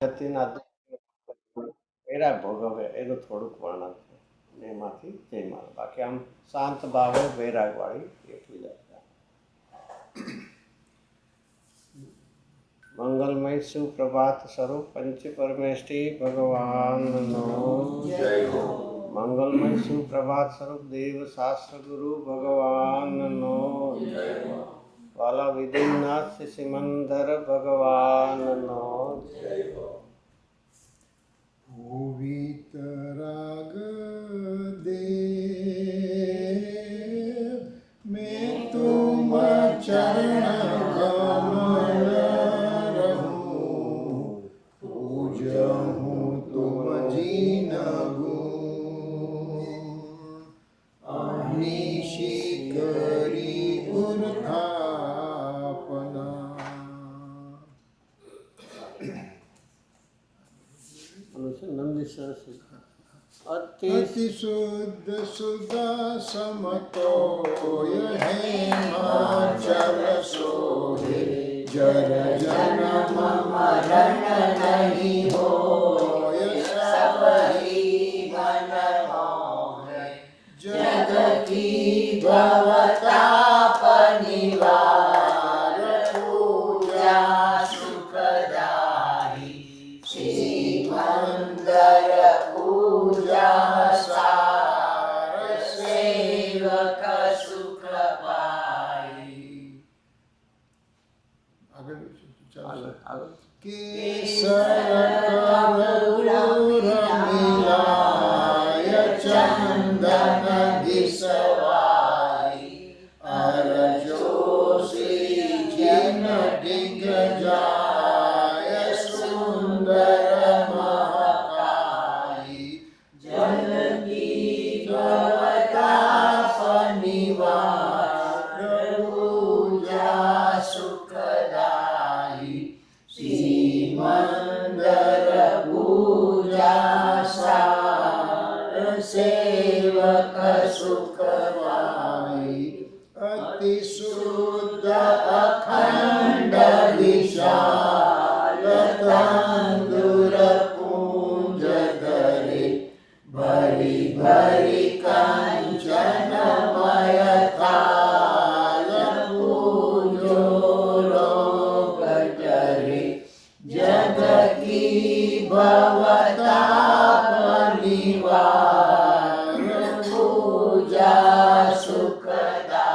ગતિના એરા ભોગવે એનું થોડુંક વર્ણન છે એમાંથી જયમાલ બાકી આમ શાંત ભાવે વૈરાગવાળી એટલી જ મંગલમય સુપ્રભાત સ્વરૂપ પંચ પરમેષ્ઠી ભગવાનનો જય હો. મંગલમય સુપ્રભાત સ્વરૂપ દેવ શાસ્ત્ર ગુરુ ભગવાનનો જય હો. વાલા વિધિનાથ સિમંદર ભગવાનનો જય હો. વિતરાગ દે મેં તુમ ચરણ કમલ રહું પૂજહું તુમ જીન ગુણ અનિશી કરી ઉત્થાપના. અતિ શુદ્ધ સુદા સમતોય હેમાચલ સોહે જર જન્મ મરણ નહીં હોય સબરી મન મોહે જગ કી ભવતાપ નિવાર પૂજા સુખદાયી શ્રીમંદર પૂજા સાર સેવક સુખ પાઈ. કેસર કરુર મિલાય ચંદન ઘિસવાઈ અરજો શ્રી જન ડિગ જાય સુંદર મહાકાઈ જનકી ભવતાપ નિવાર પૂજા સુખદાયી શ્રીમંદર પૂજા સાર સેવક સુખ પાઈ. અતિ શુદ્ધ અખંડ વિશાલ તંદુર પૂંજ ધરે ભરી ભરી કાંચનમય થાલ પૂજો રોગ ટરે જગ કી ભવતાપ નિવાર પૂજા સુખદાયી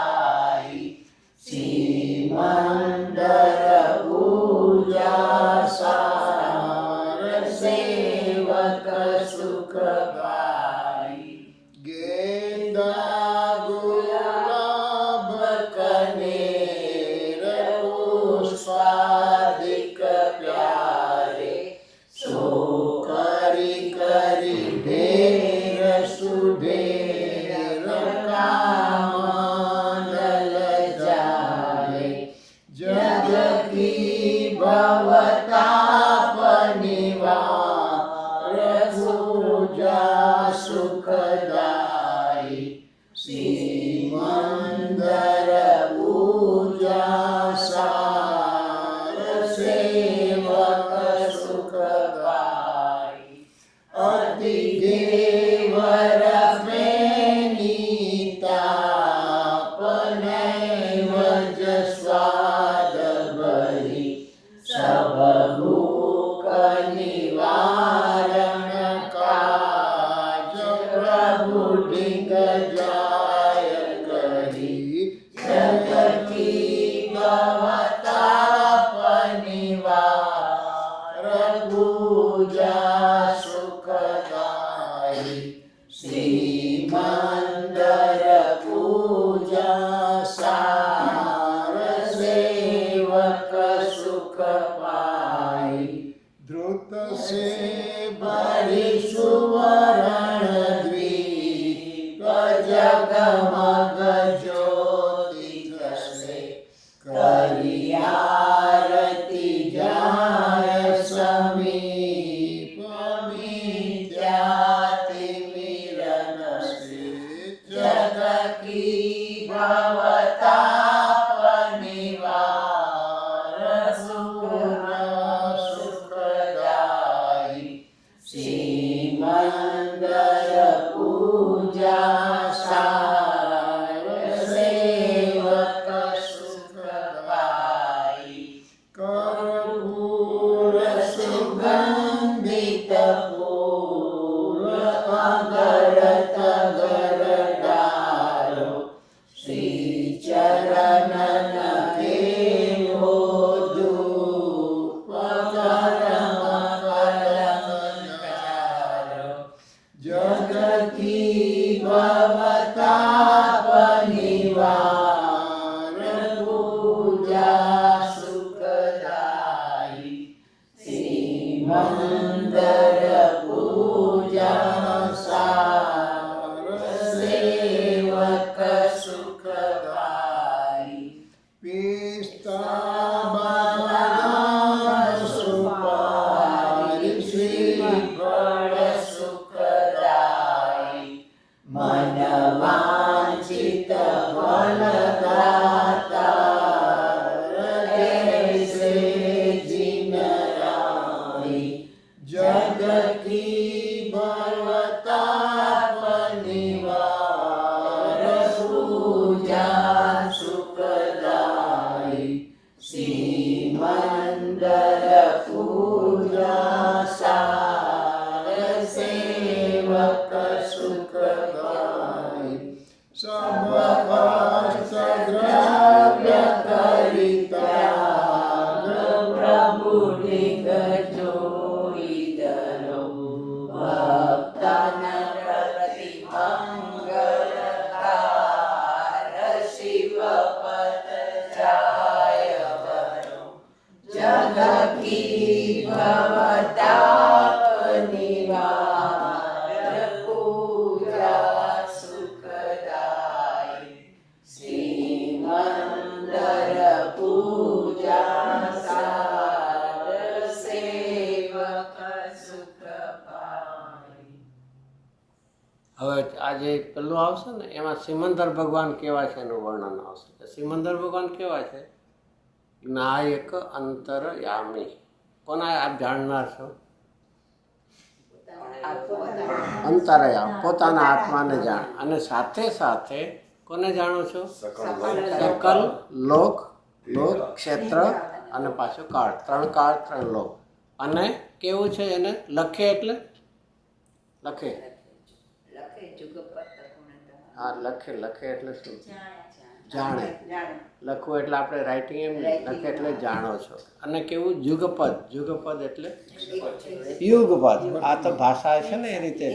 શ્રીમંદર પૂજા સાર સેવક સુખ પાઈ. ગેંદા ગુલાબ કનેર પુષ્પાદિક પ્યારે સો કરી કરી ઢેર સુઢેર કામલ જાય જગ કી ભવતાપ નિવાર પૂજા સુખદાયી શ્રીમંદર પૂજા સાર સેવક સુખ પાઈ. અતિ દેવર પ્રેણીતા પનૈવજ સ્વાદ ભરી સબ ભૂખ નિવારણ કાજ પ્રભુ ડિગ જાય કરી જગતી ભવતાપ નિવાર પૂજા સુખદાયી શ્રીમંદર પૂજા સાર સેવક સુખ પાઈ. ધ્રુત સે ભરી સુવર્ણ દ્વીપ જગમગ જ્યોતિ કસે કરી આરતી જાય સમીપ મિત્યાતિ મિરન સે જગ કી ભવતાપ નિવાર સુખ સુખદાયી મંગળ પૂજા સાર સેવક સુખ પાઈ કર્પૂર સુગંધિત પૂર અગર તગર ડારો શ્રી ચરણન કેવો ધૂપ કરમ કલંકારો જગતી ભવતાપ નિવાર પૂજા સુખદાયી શ્રીમંદર પૂજા સાર સેવક સુખ પાઈ પિસ્તા બદામ સુપારી શ્રીફળ સુખદાયી મન વાંછિત ફલદાતા એસે જીનરાણી જગતી ભવતાપ નિવાર પૂજા સુખદાયી શ્રીમંદર પૂજા સાર સેવક સુખ પાઈ સબ ભક્ત દ્રવ્ય કરિતા પ્રભુ નિગ જોઈ દરો ભક્તન પ્રતિ મંગળકાર શિવ પદ જાય વરો જગતી ભવતાપ નિવાર પૂજા સુખદાયી શ્રીમંદર પૂજા સાર સેવક સુખ પાઈ હવે આ જે પેલું આવશે ને એમાં સિમંદર ભગવાન કેવા છે એનું વર્ણન આવશે. સિમંદર ભગવાન કેવા છે? નાયક અંતરયામી. કોના આપ જાણનાર છો? અંતરયામ, પોતાના આત્માને જાણ, અને સાથે સાથે કોને જાણો છો? સકલ લોક, લોક ક્ષેત્ર અને પાછું કાળ. ત્રણ કાળ, ત્રણ લોક. અને કેવું છે એને? લખે એટલે લખે. હા, લખે. લખે એટલે શું? જાણે. લખવું એટલે આપણે રાઇટિંગ એમ નહીં. લખે એટલે જાણો છો. અને કેવું? યુગપદ. યુગપદ એટલે યુગપદ. આ તો ભાષા છે ને એ રીતે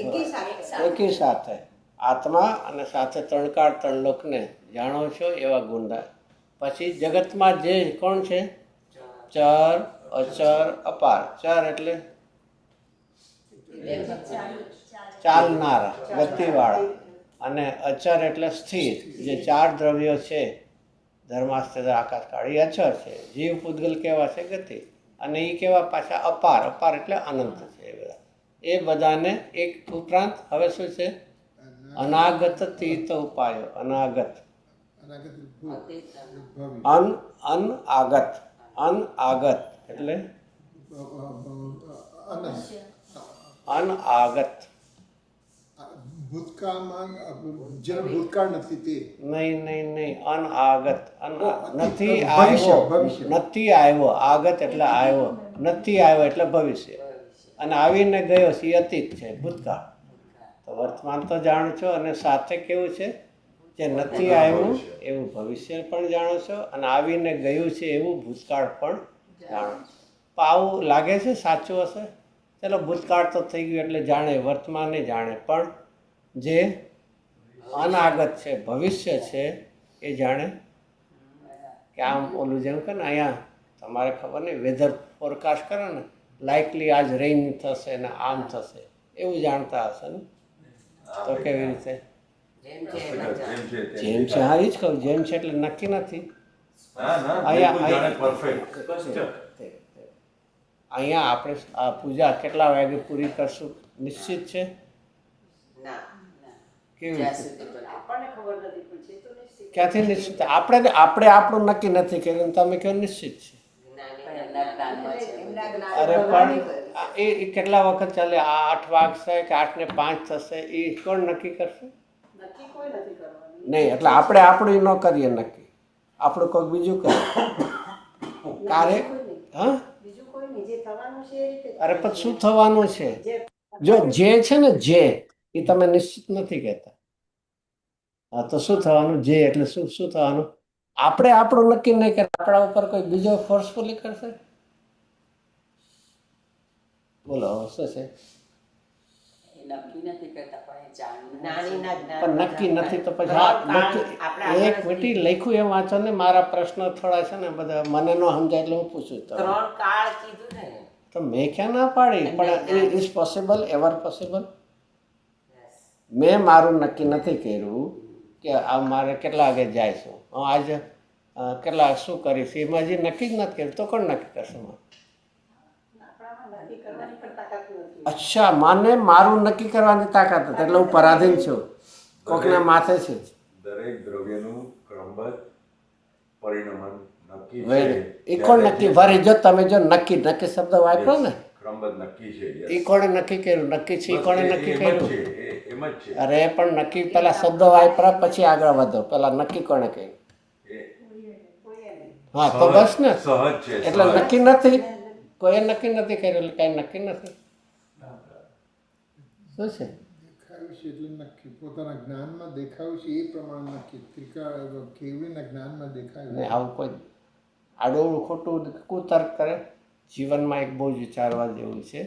એકી સાથે આત્મા અને સાથે ત્રણ કાળ ત્રણ લોકને જાણો છો એવા ગુણ. પછી જગતમાં જે કોણ છે? ચર, અચર, અપાર. ચર એટલે ચાલનારા, ગતિવાળા, અને અચર એટલે સ્થિર. જે ચાર દ્રવ્યો છે, ધર્માસ્ત્ર, આકાશ, કાળ, એ અચર છે. જીવ પૂતગલ કેવા છે? ગતિ. અને એ કેવા પાછા? અપાર. અપાર એટલે અનંત છે. એ બધા એ બધાને એક ઉપરાંત હવે શું છે? અનાગત તીર્થ ઉપાયો. અનાગત, અનાગત, અનાગત એટલે અનાગત. ભૂતકાળમાં જેનો ભૂતકાળ નથી તે નહીં. અનાગત. નથી આવ્યો. નથી આવ્યો. આગત એટલે આવ્યો. નથી આવ્યો એટલે ભવિષ્ય. અને આવીને ગયો છે એ અતીત છે, ભૂતકાળ. તો વર્તમાન તો જાણો છો, અને સાથે કેવું છે? જે નથી આવ્યું એવું ભવિષ્ય પણ જાણો છો, અને આવીને ગયું છે એવું ભૂતકાળ પણ જાણો છો. તો આવું લાગે છે સાચું હશે? ચલો, ભૂતકાળ તો થઈ ગયું એટલે જાણે, વર્તમાને જાણે, પણ જે અનાગત છે, ભવિષ્ય છે, એ જાણે કે આમ ઓલું જેમ કે ને અહીંયા તમારે ખબર નહીં, વેધર ફોરકાસ્ટ કરે ને, લાઇકલી આજ રેઇન થશે ને આમ થશે, એવું જાણતા હશે ને? તો કેવી રીતે? જેમ છે. હા, એ જ કહું. જેમ છે એટલે નક્કી નથી. અહીંયા આપણે આ પૂજા કેટલા વાગે પૂરી કરશું નિશ્ચિત છે? કેવી રીતે? ક્યાંથી નિશ્ચિત? આપણે આપણું નક્કી નથી કર્યું, તમે કહો નિશ્ચિત છે. અરે પણ એ કેટલા વખત ચાલે? આ 8 વાગશે કે 8 ને 5 થશે? એ કોણ નક્કી કરશે? નક્કી કોઈ નથી કરવાનું. નહીં, એટલે આપણે આપણું ન કરીએ નક્કી, આપણું કોઈક બીજું કરે. કાર્ય હા, બીજું કોઈ નહીં, જે થવાનું છે એ રીતે. અરે પણ શું થવાનું છે? જો જે છે ને, જે એ તમે નિશ્ચિત નથી કહેતા. હા, તો શું થવાનું? જે એટલે શું શું થવાનું? આપણે આપણું નક્કી નહીં કરે, આપણા ઉપર કોઈ બીજો ફોર્સફુલી કરશે. બોલો શું છે? નક્કી નથી કરતા પણ એ જાણવું જ્ઞાનીના જ્ઞાન પણ નક્કી નથી તો પછી આ એક મિનિટ લખ્યું એમ વાંચો ને. મારા પ્રશ્ન થોડા છે ને બધા મને ન સમજાય એટલે હું પૂછું તો. 3 કાળ કીધું ને. તો મેં ક્યાં ના પાડી? પણ ઇઝ પોસિબલ, એવર પોસિબલ? મેં મારું નક્કી નથી કર્યું કે આ મારે કેટલા વાગે જાય છું, હું આજે કેટલા શું કરીશ, એમાં હજી નક્કી જ નથી કર્યું. તો કોણ નક્કી કરશે? આપણામાં નક્કી કરવાની પણ તાકાત નથી. અચ્છા, માને મારું નક્કી કરવાની તાકાત નથી એટલે હું પરાધીન છું, કોકના માથે છે. દરેક દ્રવ્યનું ક્રમબદ્ધ પરિણમન નક્કી એ કોણ નક્કી? વરી જો તમે જો નક્કી નક્કી શબ્દ વાપરો ને, ક્રમબદ્ધ નક્કી છે. એ કોણે નક્કી કર્યું? નક્કી છે એ કોણે નક્કી કર્યું? એમ જ છે. અરે પણ નક્કી પેલા શબ્દ વાપરા પછી આગળ વધો. પેલા નક્કી કોણે કર્યું? હા, તો બસ ને. સહજ છે. એટલે નક્કી નથી, કોઈ નક્કી નથી કર્યું એટલે કઈ નક્કી નથી. શું છે? દેખાયું છે એટલે નક્કી, પોતાના જ્ઞાનમાં દેખાયું છે એ પ્રમાણે નક્કી. કેવડીના જ્ઞાનમાં દેખાયું. ને આવું કોઈ આડોળું ખોટું કુતર્ક કરે? જીવનમાં એક બહુ જ વિચારવા જેવું છે.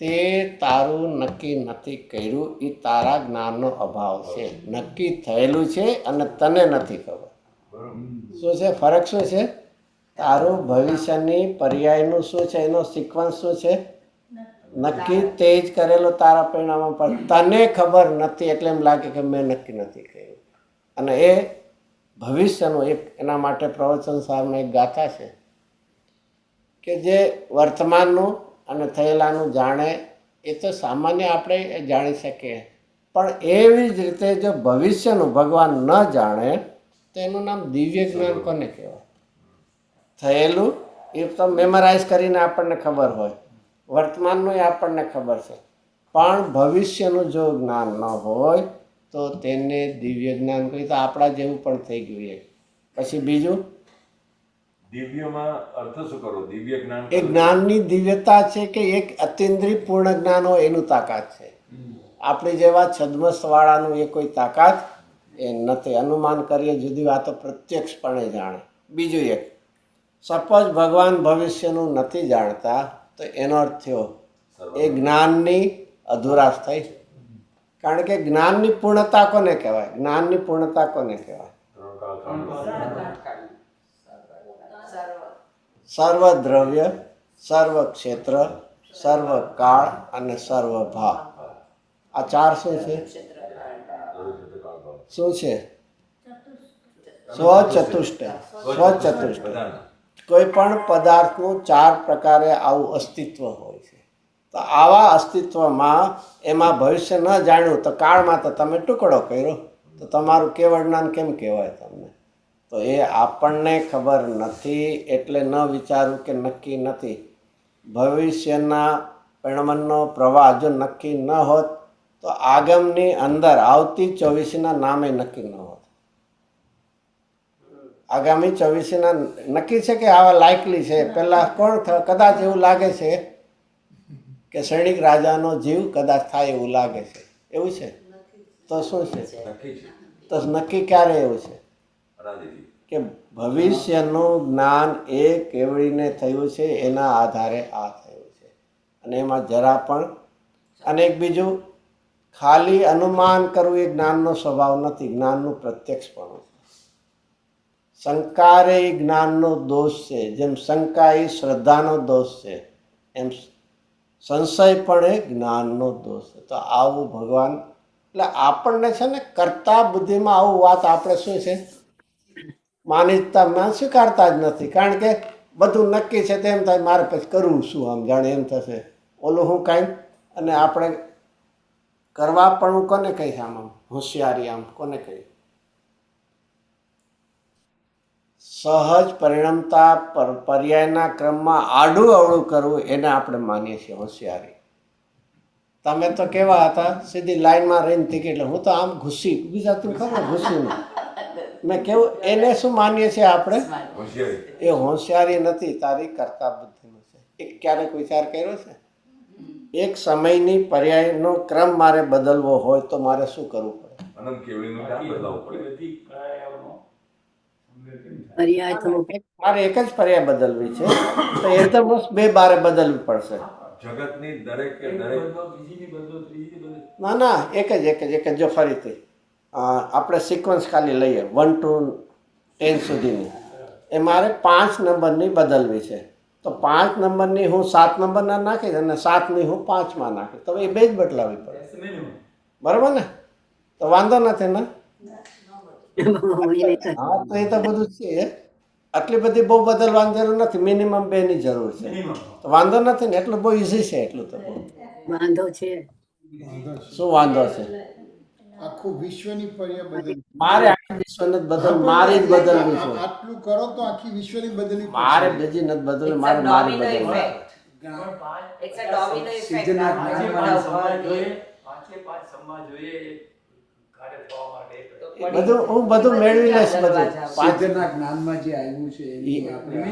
તે તારું નક્કી નથી કર્યું એ તારા જ્ઞાનનો અભાવ છે. નક્કી થયેલું છે અને તને નથી ખબર. શું છે ફરક? શું છે? તારું ભવિષ્યની પર્યાયનું શું છે, એનો સિક્વન્સ શું છે? નક્કી તે જ કરેલો તારા પરિણામો પર તને ખબર નથી એટલે એમ લાગે કે મેં નક્કી નથી કર્યું. અને એ ભવિષ્યનું એક એના માટે પ્રવચન સાહેબને એક ગાથા છે કે જે વર્તમાનનું અને થયેલાનું જાણે એ તો સામાન્ય આપણે જાણી શકીએ, પણ એવી જ રીતે જો ભવિષ્યનું ભગવાન ન જાણે તો એનું નામ દિવ્ય જ્ઞાન કોને કહેવાય? થયેલું એ તો મેમરાઇઝ કરીને આપણને ખબર હોય, વર્તમાનનું એ આપણને ખબર છે, પણ ભવિષ્યનું જો જ્ઞાન ન હોય તો તેને દિવ્ય જ્ઞાન કહી. તો આપણા જેવું પણ થઈ ગયું એ. પછી બીજું દિવ્યમાં અર્થ શું કરો? દિવ્ય જ્ઞાન એ જ્ઞાનની દિવ્યતા છે કે એક અતિન્દ્રિય પૂર્ણ જ્ઞાન હોય એનું તાકાત છે. આપણી જેવા છદ્મસવાળાનું એ કોઈ તાકાત એ નથી. અનુમાન કરીએ જુદી વાતો પ્રત્યક્ષપણે જાણે. બીજું એક, સપોઝ ભગવાન ભવિષ્યનું નથી જાણતા તો એનો અર્થ થયો એ જ્ઞાનની અધુરાશ થઈ. કારણ કે જ્ઞાનની પૂર્ણતા કોને કહેવાય? જ્ઞાનની પૂર્ણતા કોને કહેવાય? સર્વ દ્રવ્ય, સર્વ ક્ષેત્ર, સર્વ કાળ અને સર્વ ભાવ. આ ચાર શું છે? શું છે? સ્વચતુષ્ટય. સ્વચતુષ્ટય. કોઈ પણ પદાર્થનું 4 પ્રકારે આવું અસ્તિત્વ હોય છે. તો આવા અસ્તિત્વમાં એમાં ભવિષ્ય ન જાણ્યું તો કાળમાં તો તમે ટુકડો કર્યો, તો તમારું કેવળ જ્ઞાન કેમ કહેવાય તમને? તો એ આપણને ખબર નથી એટલે ન વિચારવું કે નક્કી નથી. ભવિષ્યના પરિણમનનો પ્રવાહ જો નક્કી ન હોત તો આગમની અંદર આવતી 24ના નામે નક્કી ન હોત. આગામી 24ના નક્કી છે કે આવા લાયકલી છે. પહેલાં કોણ કદાચ એવું લાગે છે કે સૈનિક રાજાનો જીવ કદાચ થાય એવું લાગે છે. એવું છે તો શું છે? નક્કી છે. તો નક્કી ક્યારે એવું છે કે ભવિષ્યનું જ્ઞાન એ કેવડીને થયું છે, એના આધારે આ થયું છે. અને એમાં જરા પણ અને એક બીજું ખાલી અનુમાન કરવું એ જ્ઞાનનો સ્વભાવ નથી, જ્ઞાનનું પ્રત્યક્ષપણું છે. શંકારે એ જ્ઞાનનો દોષ છે. જેમ શંકા એ શ્રદ્ધાનો દોષ છે એમ સંશય પણ એ જ્ઞાનનો દોષ છે. તો આવું ભગવાન એટલે આપણને છે ને કરતા બુદ્ધિમાં આવું વાત આપણે શું છે માન્યતામાં સ્વીકારતા જ નથી. કારણ કે બધું નક્કી છે તેમ થાય મારે પછી કરવું શું? આમ જાણે એમ થશે ઓલું હું કાંઈ. અને આપણે કરવા પણ હું કોને કહીશ? આમ હોશિયારી આમ કોને કહીશ? સહજ પરિણમતા પર્યાયના ક્રમમાં આડું અવળું કરવું એને આપણે માનીએ છીએ હોશિયારી. તમે તો કેવા હતા, સીધી લાઈનમાં રહીને ટિકિટ લે. હું તો આમ ઘૂસી, ગુજરાતી ખબર ઘૂસી મેં કેવું, એને શું માનીએ છીએ આપણે? હોશિયારી. એ હોશિયારી નથી, તારી કરતા બુદ્ધિમાં છે. એક ક્યારેક વિચાર કર્યો છે? એક સમયની પર્યાયનો ક્રમ મારે બદલવો હોય તો મારે શું કરવું પડે? અનંત કેવળીનું કામ બદલાવવું પડે. મારે એક જ પર્યાય બદલવી છે તો એ તો બસ બે બારે બદલવી પડશે. જગતની દરેક કે દરેક ના ના, એક જ જો ફરીથી આપણે સિક્વન્સ ખાલી લઈએ 1 to 10 સુધીની, એ મારે 5 નંબરની બદલવી છે. તો 5 નંબરની હું 7 નંબરના નાખીશ અને 7ની હું 5માં નાખીશ, તો એ બે જ બદલાવી પડે. બરાબર ને? તો વાંધો નથી ને? હા, તો એ તો બધું છે. આટલી બધી બહુ બદલવાની જરૂર નથી, મિનિમમ 2ની જરૂર છે. તો વાંધો નથી ને? એટલું બહુ ઇઝી છે. એટલું તો વાંધો છે. શું વાંધો છે? આખું વિશ્વની પર્યાય બદલવી. મારે આખી વિશ્વને જ બદલ, મારી જ બદલવી છે. આટલું કરો તો આખી વિશ્વની બદલવી પડશે. મારે બીજી નથી બદલવી, મારે મારી બદલવી. It's a domino effect. બધું હું બધું મેળવી લઈશ. બધું સિદ્ધના જ્ઞાનમાં જે આવ્યું છે એની આપણે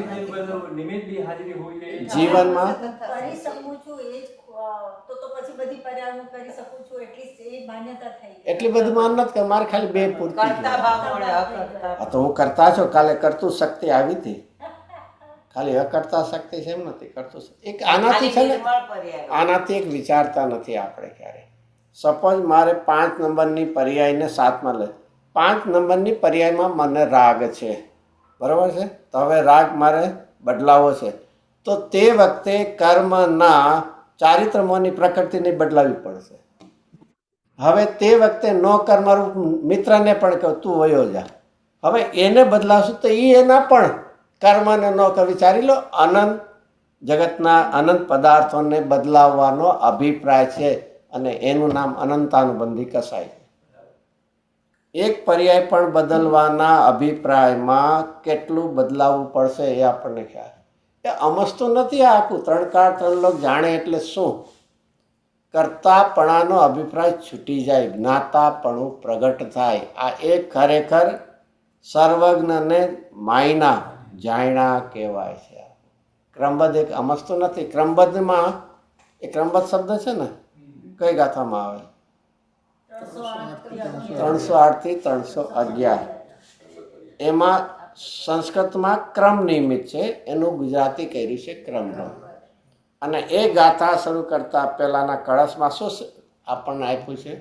જીવનમાં કરી શકું છું એ જ તો પછી બધી પર્યાય હું કરી શકું છું એટલી એ માન્યતા થઈ ગઈ. એટલી બધી માન નથી કે મારે ખાલી બે પૂરતી કરતા છે. ભાવ મળે, અકર્તા. આ તો હું કરતા છો, કાલે કરતું શક્તિ આવી હતી. ખાલી અકર્તા શક્તિ છે એમ નથી, કરતું એક આનાથી છે ને, નિર્મળ પર્યાય. આનાથી એક વિચારતા નથી આપણે ક્યારે. સપોઝ મારે 5 નંબરની પર્યાયને 7માં લે, 5 નંબરની પર્યાયમાં મને રાગ છે, બરાબર છે? તો હવે રાગ મારે બદલાવો છે, તો તે વખતે કર્મના ચારિત્રમોની પ્રકૃતિને બદલાવી પડશે. હવે તે વખતે નો કર્મરૂપ મિત્રને પણ કહું તું વયો જા. હવે એને બદલાવશું તો એ એના પણ કર્મને ન કર. વિચારી લો, અનંત જગતના અનંત પદાર્થોને બદલાવવાનો અભિપ્રાય છે અને એનું નામ અનંતાનુબંધી કસાય છે. એક પર્યાય પણ બદલવાના અભિપ્રાયમાં કેટલું બદલાવવું પડશે એ આપણને ખ્યાલ. એ અમસ્તું નથી આ આખું. 3 કાળ 3 લોક જાણે એટલે શું? કર્તાપણાનો અભિપ્રાય છૂટી જાય, જ્ઞાતાપણું પ્રગટ થાય. આ એક ખરેખર સર્વજ્ઞને માયના જાયણા કહેવાય છે. ક્રમબદ્ધ એક અમસ્તું નથી. ક્રમબદ્ધમાં એ ક્રમબદ્ધ શબ્દ છે ને, કઈ ગાથામાં આવે? 308 થી 311. એમાં સંસ્કૃતમાં ક્રમ નિયમિત છે, એનું ગુજરાતી કર્યું છે ક્રમનો. અને એ ગાથા શરૂ કરતા પહેલાના કળશમાં શું આપણને આપ્યું છે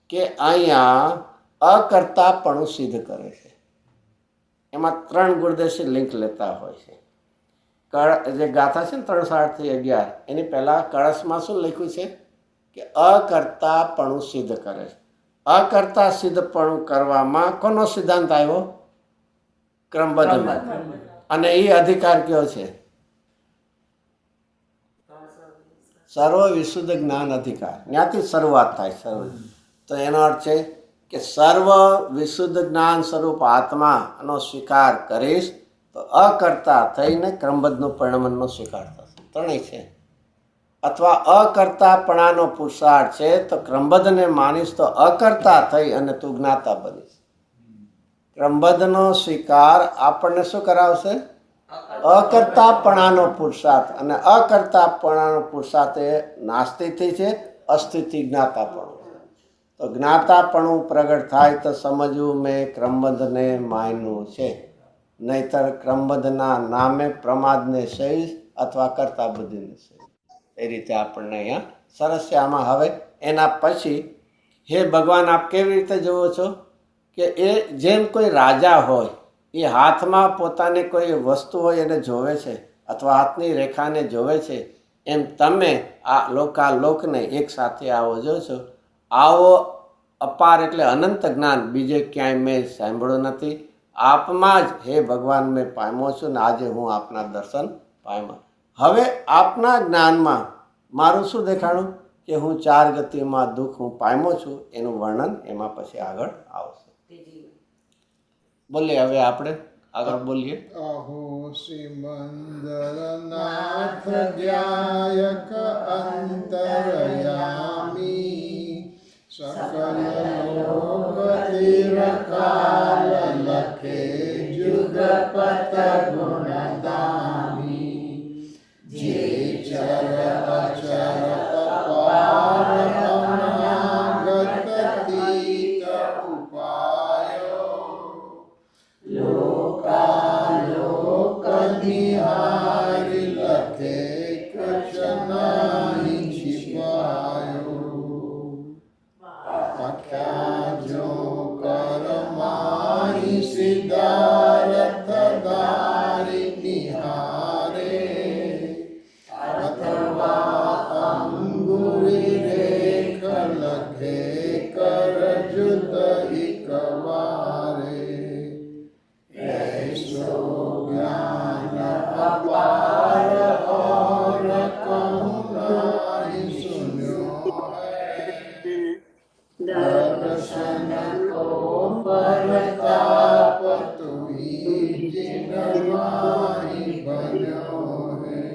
કે અહીંયા અકર્તાપણું સિદ્ધ કરે છે. એમાં 3 ગુણદેશી લિંક લેતા હોય છે. જે ગાથા છે ને 308 થી 11, એની પહેલા કળશમાં શું લખ્યું છે કે અકર્તાપણું સિદ્ધ કરે છે. અકર્તા સિદ્ધપણું કરવામાં કોનો સિદ્ધાંત આવ્યો? ક્રમબદ્ધનો. અને એ અધિકાર કયો છે? સર્વ વિશુદ્ધ જ્ઞાન અધિકાર. ત્યાંથી શરૂઆત થાય સર્વ. તો એનો અર્થ છે કે સર્વ વિશુદ્ધ જ્ઞાન સ્વરૂપ આત્માનો સ્વીકાર કરીશ તો અકર્તા થઈને ક્રમબદ્ધનો પરિણમનનો સ્વીકાર થશે. ત્રણેય છે. અથવા અકર્તાપણાનો પુરુષાર્થ છે તો ક્રમબદ્ધને માનીશ તો અકર્તા થઈ અને તું જ્ઞાતા બનીશ. ક્રમબદ્ધનો સ્વીકાર આપણને શું કરાવશે? અકર્તાપણાનો પુરુષાર્થ. અને અકર્તાપણાનો પુરુષાર્થ એ નાસ્તિથી છે, અસ્થિથી જ્ઞાતાપણું. તો જ્ઞાતાપણું પ્રગટ થાય તો સમજવું મેં ક્રમબદ્ધને માન્યું છે, નહીતર ક્રમબદ્ધના નામે પ્રમાદને સહીશ અથવા કરતા બુદ્ધિને સહીશ. એ રીતે આપણને અહીંયા સરસ છે. આમાં હવે એના પછી હે ભગવાન આપ કેવી રીતે જુઓ છો કે એ જેમ કોઈ રાજા હોય એ હાથમાં પોતાને કોઈ વસ્તુ હોય એને જોવે છે અથવા હાથની રેખાને જોવે છે, એમ તમે આ લોકાલોકને એક સાથે આવો જો છો. આવો અપાર એટલે અનંત જ્ઞાન બીજે ક્યાંય મેં સાંભળ્યું નથી. આપમાં જ હે ભગવાન મેં પામ્યો છું ને આજે હું આપના દર્શન પામ્યા. હવે આપના જ્ઞાનમાં મારું શું દેખાડું કે હું 4 ગતિમાં દુઃખ હું પામ્યો છું, એનું વર્ણન એમાં પછી આગળ આવશે. બોલીએ હવે આપણે આગળ બોલીએ. અહો શ્રીમંદરનાથ જ્ઞાયક અંતરયામી સકલ લોકતિરકાલ લખે જુગપત ગુણદામી જે ચર અચર અપાર અનાગત તીત ઉપાયો લોકાલોક નિહારી લખે કચ્છ નાહી છિપાયો આખ્યા જો કરમાહી સિદ્ધાર્થ દારી નિહારે અથવા અંગુરી રેખ લખે કર જુદ ઇકવારે ऐसो ज्ञान अपार और कहूँ नहीं सुनो है दर्शन को परताप तुही जिनवाही बनो है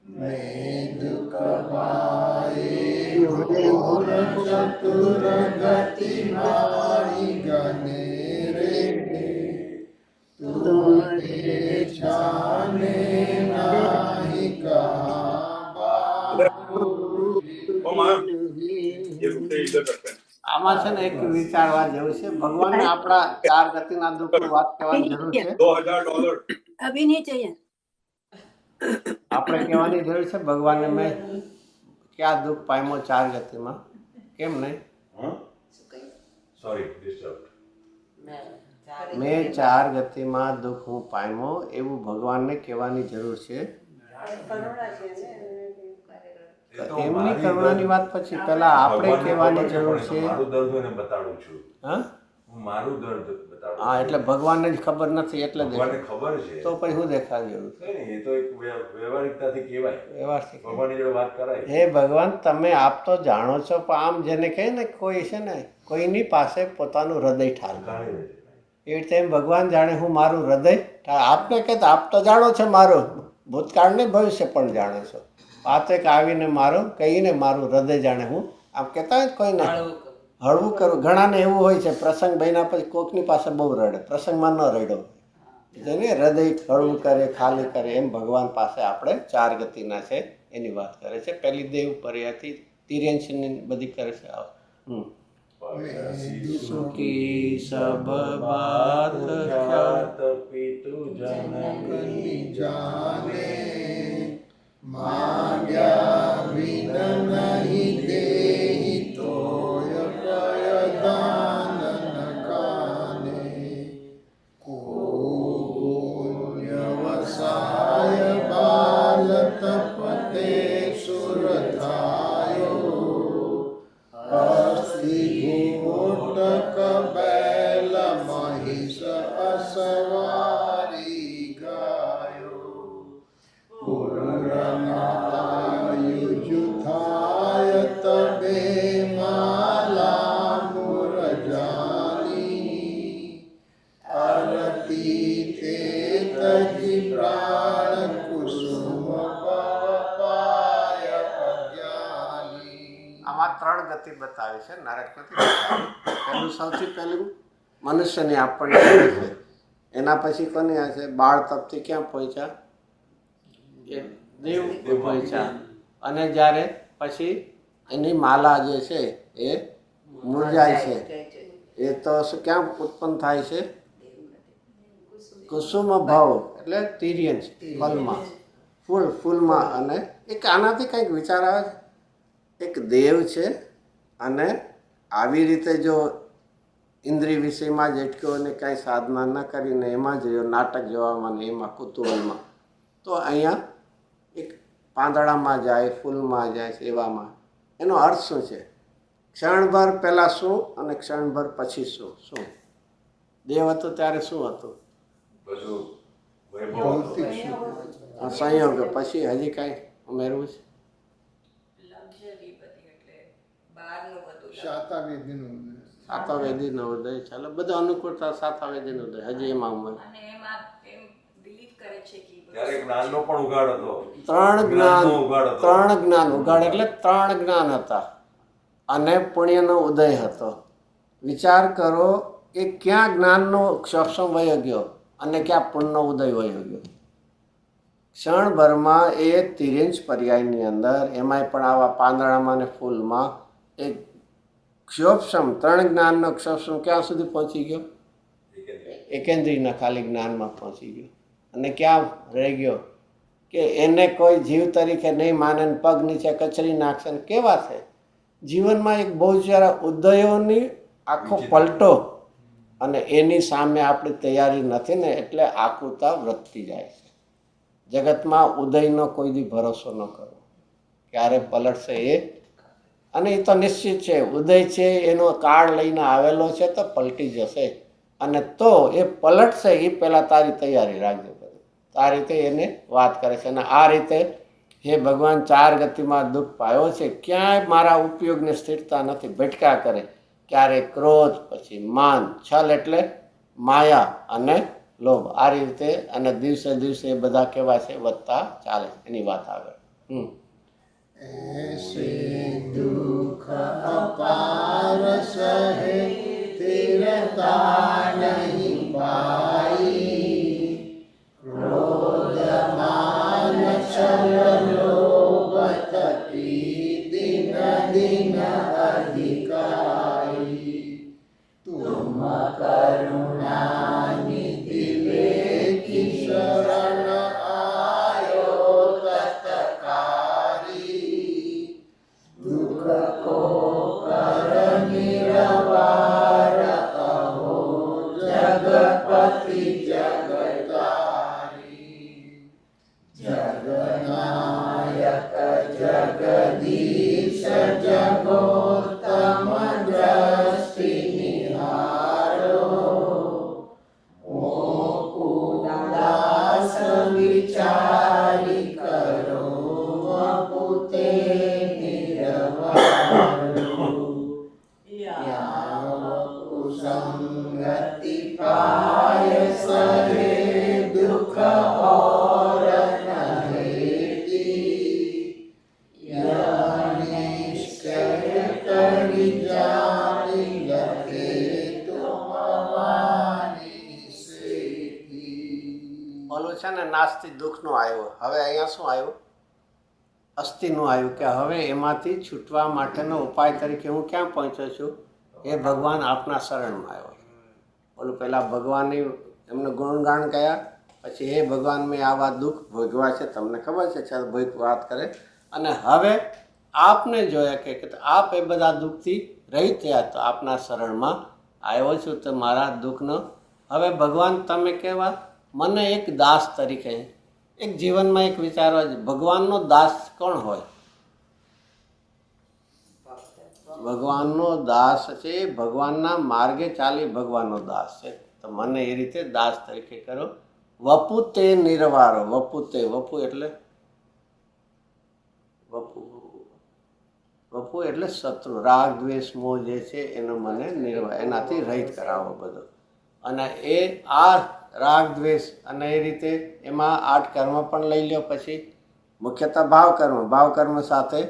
मैं दुख पाए घोर चतुर गति मारी गने रे तुमके छाने नाही कहा આમાં છે ને એક વિચારવા જેવું છે. ભગવાનને આપણા 4 ગતિના દુઃખની વાત કહેવાની જરૂર છે. अभी नहीं चाहिए. આપણે કહેવાની જરૂર છે ભગવાનને મેં ક્યાં દુઃખ પામ્યો 4 ગતિમાં, કેમ નહીં? Sorry disturb. મેં 4 ગતિમાં દુઃખ હું પામ્યો એવું ભગવાનને કહેવાની જરૂર છે. એમની કરુણાની વાત પછી પહેલા આપણે કહેવાની જરૂર છે. મારું દર્દ હું એને બતાડું છું. હા, હું મારું દર્દ બતાડું. હા, એટલે ભગવાનને જ ખબર નથી એટલે ભગવાનને ખબર છે. તો પછી હું દેખાડી જરૂર કઈ નહીં, એ તો એક વ્યવહારિકતાથી કહેવાય. વ્યવહારથી ભગવાનની જોડે વાત કરાય. હે ભગવાન, તમે આપ તો જાણો છો, પણ આમ જેને કહે ને કોઈ છે ને કોઈની પાસે પોતાનું હૃદય ઠાલવે જાણી લે. એ રીતે એમ ભગવાન જાણે હું મારું હૃદય આપને કહેતા આપ તો જાણો છો મારું ભૂતકાળ ને ભવિષ્ય પણ જાણો છો. આ તો એક આવીને મારું કહીને મારું હૃદય જાણે હું આમ કહેતા હોય કોઈને હળવું કરું. ઘણાને એવું હોય છે પ્રસંગ બન્યા પછી કોકની પાસે બહુ રડે, પ્રસંગમાં ન રડ્યો જેને હૃદય હળવું કરે ખાલી કરે. એમ ભગવાન પાસે આપણે 4 ગતિના છે એની વાત કરે છે. પહેલી દેવ પર્યાથી તિર્યંશની બધી કરે છે. સુખી સબ બાત ખ્યાત પિતુ જનની જાને માગ્યા વિન નહીં દેહી તોય પ્રયદાન નકાને પુણ્ય વસાય બાલ તપતે સુર થાયો અસ્તિ ઘોટક બેલ મહિષ અસવારી ગાયો પુરનાયુજુથાય તબે માલા મુરજાની અરતી તે તજી પ્રાણ કુસુમ પાય અજ્ઞાની. આમાં 3 ગતિ બતાવી છે, નરક નથી બતાવી. પહેલું સૌથી પહેલું મનુષ્યની આપણી છે. એના પછી કોની આ છે? બાળ તપથી ક્યાં પહોંચ્યા? એ દેવ પહોંચ્યા. અને જ્યારે પછી એની માલા જે છે એ મુરઝાય છે. એ તો શું ક્યાં ઉત્પન્ન થાય છે? કુસુમ ભાવ એટલે તિર્યંશ ફલમાં, ફૂલમાં. અને એક આનાથી કંઈક વિચાર આવે છે. એક દેવ છે અને આવી રીતે જો ઇન્દ્રિય વિષયમાં જ અટક્યો અને કાંઈ સાધના ન કરીને એમાં જ નાટક જોવામાં ને એમાં કુતૂહલમાં, તો અહીંયા એક પાંદડામાં જાય, ફૂલમાં જાય છે, એવામાં એનો અર્થ શું છે? ક્ષણભર પહેલાં શું અને ક્ષણભર પછી શું? શું દેવ હતો ત્યારે શું હતું? બધું વૈભવ ભૌતિક હતું. સુખ, સંયોગ. પછી હજી કાંઈ ઉમેરવું છે? લક્ઝરી બધી એટલે બહારનું બધું શાતાવેદીનું સાતવેદીનો ઉદય ચાલે બધું અનુકૂળતા સાતવેદીનો ઉદય હજી એમાં ઉંમર અને એમાં એમ બિલીવ કરે છે કે ત્યારે જ્ઞાનનો પણ ઉગાડ હતો. ત્રણ જ્ઞાનનો ઉગાડ હતો. ઉગાડ એટલે ત્રણ જ્ઞાન હતા અને પુણ્યનો ઉદય હતો. વિચાર કરો કે ક્યાં જ્ઞાનનો સક્ષમ વયો ગયો અને ક્યાં પુણ્યનો ઉદય વયો ગયો. ક્ષણભરમાં એ તિર્યંશ પર્યાયની અંદર એમાંય પણ આવા પાંદડામાં અને ફૂલમાં એક ક્ષોપસમ ત્રણ જ્ઞાનનો ક્ષોપસમ ક્યાં સુધી પહોંચી ગયો? એકેન્દ્રીયના ખાલી જ્ઞાનમાં પહોંચી ગયો. અને ક્યાં રહી ગયો કે એને કોઈ જીવ તરીકે નહીં માને ને પગ નીચે કચરી નાખશે ને કેવા છે જીવનમાં એક બહુ સારા ઉદયોની આખો પલટો અને એની સામે આપણી તૈયારી નથી ને એટલે આકુરતા વધતી જાય છે. જગતમાં ઉદયનો કોઈ દી ભરોસો ન કરવો, ક્યારે પલટશે એ. અને એ તો નિશ્ચિત છે, ઉદય છે એનો કાળ લઈને આવેલો છે તો પલટી જશે. અને તો એ પલટશે એ પહેલાં તારી તૈયારી રાખજો. આ રીતે એને વાત કરે છે. અને આ રીતે હે ભગવાન 4 ગતિમાં દુઃખ પાયો છે, ક્યાંય મારા ઉપયોગને સ્થિરતા નથી, ભટકા કરે. ક્યારેક ક્રોધ, પછી માન, છલ એટલે માયા અને લોભ. આ રીતે અને દિવસે દિવસે એ બધા કેવા છે વધતા ચાલે. એની વાત આગળ ऐसे दुख अपार सहे तिरता नहीं पाई, क्रोध मान छल लोभ तपी दिन दिन अधिकाई, तुम करुणा निधि की शरण आयो तत्कारी, दुख को कर निरवार अहो जगपति जगतारी, जगनायक जगदीश जगोत्तम दृष्टि निहारो, दास विचारी करो वपुते निरवारो, कुसंगति पाय सहे दुख और नहेती, निश्चय करि जानि लगे तुम वाणी सेती. ઓલું છે ને નાસ્તી દુઃખનું આવ્યું, હવે અહીંયા શું આવ્યું? અસ્થિનું આવ્યું કે હવે એમાંથી છૂટવા માટેનો ઉપાય તરીકે હું ક્યાં પહોંચ્યો છું? એ ભગવાન આપના શરણમાં આવ્યો. ઓલું પહેલાં ભગવાનની એમનું ગુણગાન કયા, પછી હે ભગવાન મેં આવા દુઃખ ભોગવ્યા છે, તમને ખબર છે, ચાલ ભાઈ વાત કરે. અને હવે આપને જોયા કે આપ એ બધા દુઃખથી રહી થયા તો આપના શરણમાં આવ્યો છું તો મારા દુઃખનો હવે ભગવાન તમે કહેવા મને એક દાસ તરીકે એક જીવનમાં એક વિચારવા ભગવાનનો દાસ કોણ હોય? ભગવાનનો દાસ છે, ભગવાનના માર્ગે ચાલી ભગવાનનો દાસ છે. તો મને એ રીતે દાસ તરીકે કરો. વપુ તે નિર્વારો, વપુ તે, વપુ એટલે વપુ એટલે શત્રુ, રાગ દ્વેષ મોહ જે છે એનો મને નિર્વાહ, એનાથી રહિત કરાવો બધો. અને એ આ રાગ દ્વેષ અને એ રીતે એમાં 8 કર્મ પણ લઈ લ્યો, પછી મુખ્યતઃ ભાવ કર્મ સાથે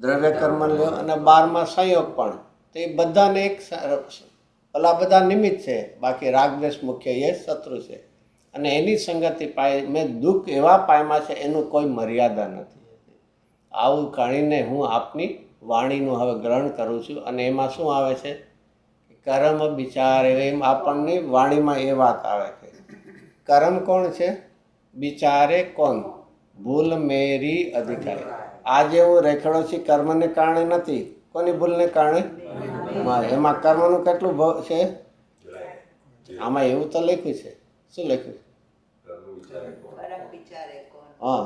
દ્રવ્ય કર્મ લ્યો અને 12માં સંયોગ પણ. તો એ બધાને એક ઓલા બધા નિમિત્ત છે, બાકી રાગ દ્વેષ મુખ્ય એ શત્રુ છે. અને એની સંગતિ પાય મેં દુઃખ એવા પાયમાં છે એનું કોઈ મર્યાદા નથી. આવું કાઢીને હું આપની વાણીનું હવે ગ્રહણ કરું છું. અને એમાં શું આવે છે? કર્મ વિચાર, એમ આપણની વાણીમાં એ વાત આવે છે. કર્મ કોણ છે? વિચારે કોણ? ભૂલ મેરી અધિકારી. આજે હું રેખડો છું કર્મને કારણે નથી, કોની ભૂલને કારણે? એમાં કર્મનું કેટલું છે? આમાં એવું તો લખ્યું છે. શું લખ્યું? હા,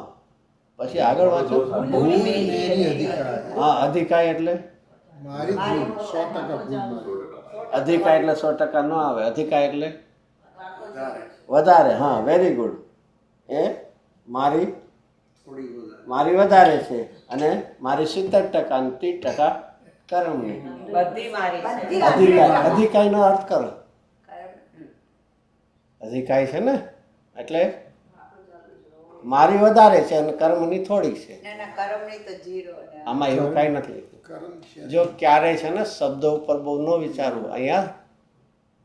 પછી આગળ વાંચો. હા, અધિકાય એટલે મારી ભૂલ 100% ભૂલ મારી. અધિકાય એટલે 100% ન આવે. અધિકાય એટલે વધારે. હા, વેરી ગુડ. એ મારી વધારે છે અને મારી 70% અને 30% કર્મની. બધી મારી છે. બધી અધિકાય, અધિકાયનો અર્થ કરો. અધિકાય છે ને એટલે મારી વધારે છે અને કર્મની થોડીક છે. ના ના કર્મની તો 0 ને આમાં એવું કાંઈ નથી લખ્યું. કર્મ છે જો ક્યારેય છે ને શબ્દો ઉપર બહુ ન વિચારવું. અહીંયા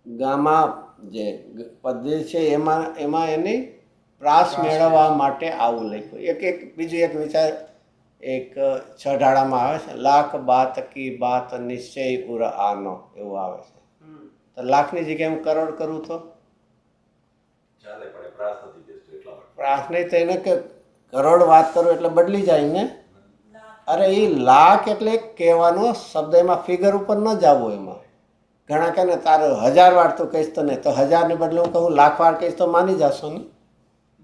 ગામાં જે પદ્ધતિ છે એમાં એની પ્રાસ મેળવવા માટે આવું લખ્યું. એક બીજું એક વિચાર એક છઢાળામાં આવે છે, લાખ બાત કી બાત નિશ્ચય ઉર આનો, એવું આવે છે. તો લાખની જગ્યાએ હું કરોડ કરું તો ચાલે પણ એ પ્રાસ નથી બેસતો એટલા માટે. પ્રાસ નહીં તો એને કે કરોડ વાત કરું એટલે બદલી જાય ને. અરે એ લાખ એટલે કહેવાનો શબ્દ, એમાં ફિગર ઉપર ન જવું. એમાં ઘણા કહે ને તારે 1000 વાર તું કહીશ તો નહીં, તો 1000 ને બદલે હું કહું લાખ વાર કહીશ તો માની જશો ને.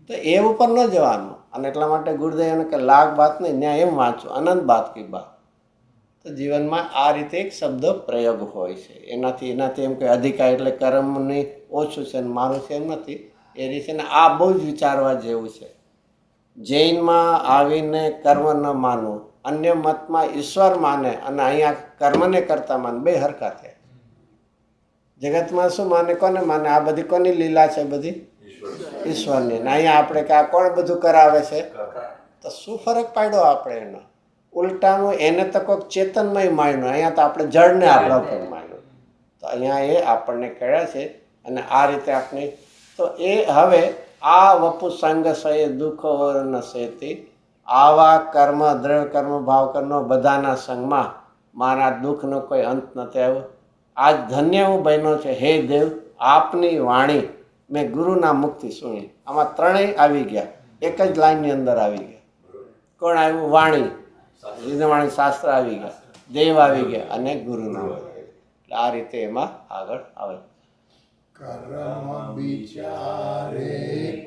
તો એ ઉપર ન જવાનું. અને એટલા માટે ગુરુદેવ કે લાખ બાત નહીં, ત્યાં એમ વાંચું અનંત બાત કી બાત. તો જીવનમાં આ રીતે એક શબ્દ પ્રયોગ હોય છે. એનાથી એમ કે અધિકાર એટલે કર્મની ઓછું છે ને મારું છે એમ નથી. એ રીતે ને આ બહુ જ વિચારવા જેવું છે. જૈનમાં આવીને કર્મ ન માનવું, અન્ય મતમાં ઈશ્વર માને અને અહીંયા કર્મને કરતા માને, બે હરખા થયા. જગતમાં શું માને, કોને માને? આ બધી કોની લીલા છે? બધી ઈશ્વરની. ને અહીંયા આપણે કે આ કોણ બધું કરાવે છે? તો શું ફરક પાડ્યો આપણે એનો? ઉલટાનું એને તો કોઈક ચેતનમય માન્યું, અહીંયા તો આપણે જળને આપણા ઉપર માન્યું. તો અહીંયા એ આપણને કહ્યા છે. અને આ રીતે આપણે તો એ હવે આ વપુ સંગ સહે દુઃખ ઓર ન સેતી, આવા કર્મ દ્રવ્ય કર્મ ભાવ કર્મ બધાના સંગમાં મારા દુઃખનો કોઈ અંત નથી આવ્યો. આજ ધન્ય હું બન્યો છે. હે દેવ, આપની વાણી મેં ગુરુના મુખથી સુણી. આમાં ત્રણેય આવી ગયા, એક જ લાઈનની અંદર આવી ગયા. કોણ આવ્યું? વાણી. વાણી શાસ્ત્ર આવી ગયા, દેવ આવી ગયા અને ગુરુના મુખ. એટલે આ રીતે એમાં આગળ આવે. કર્મ વિચારે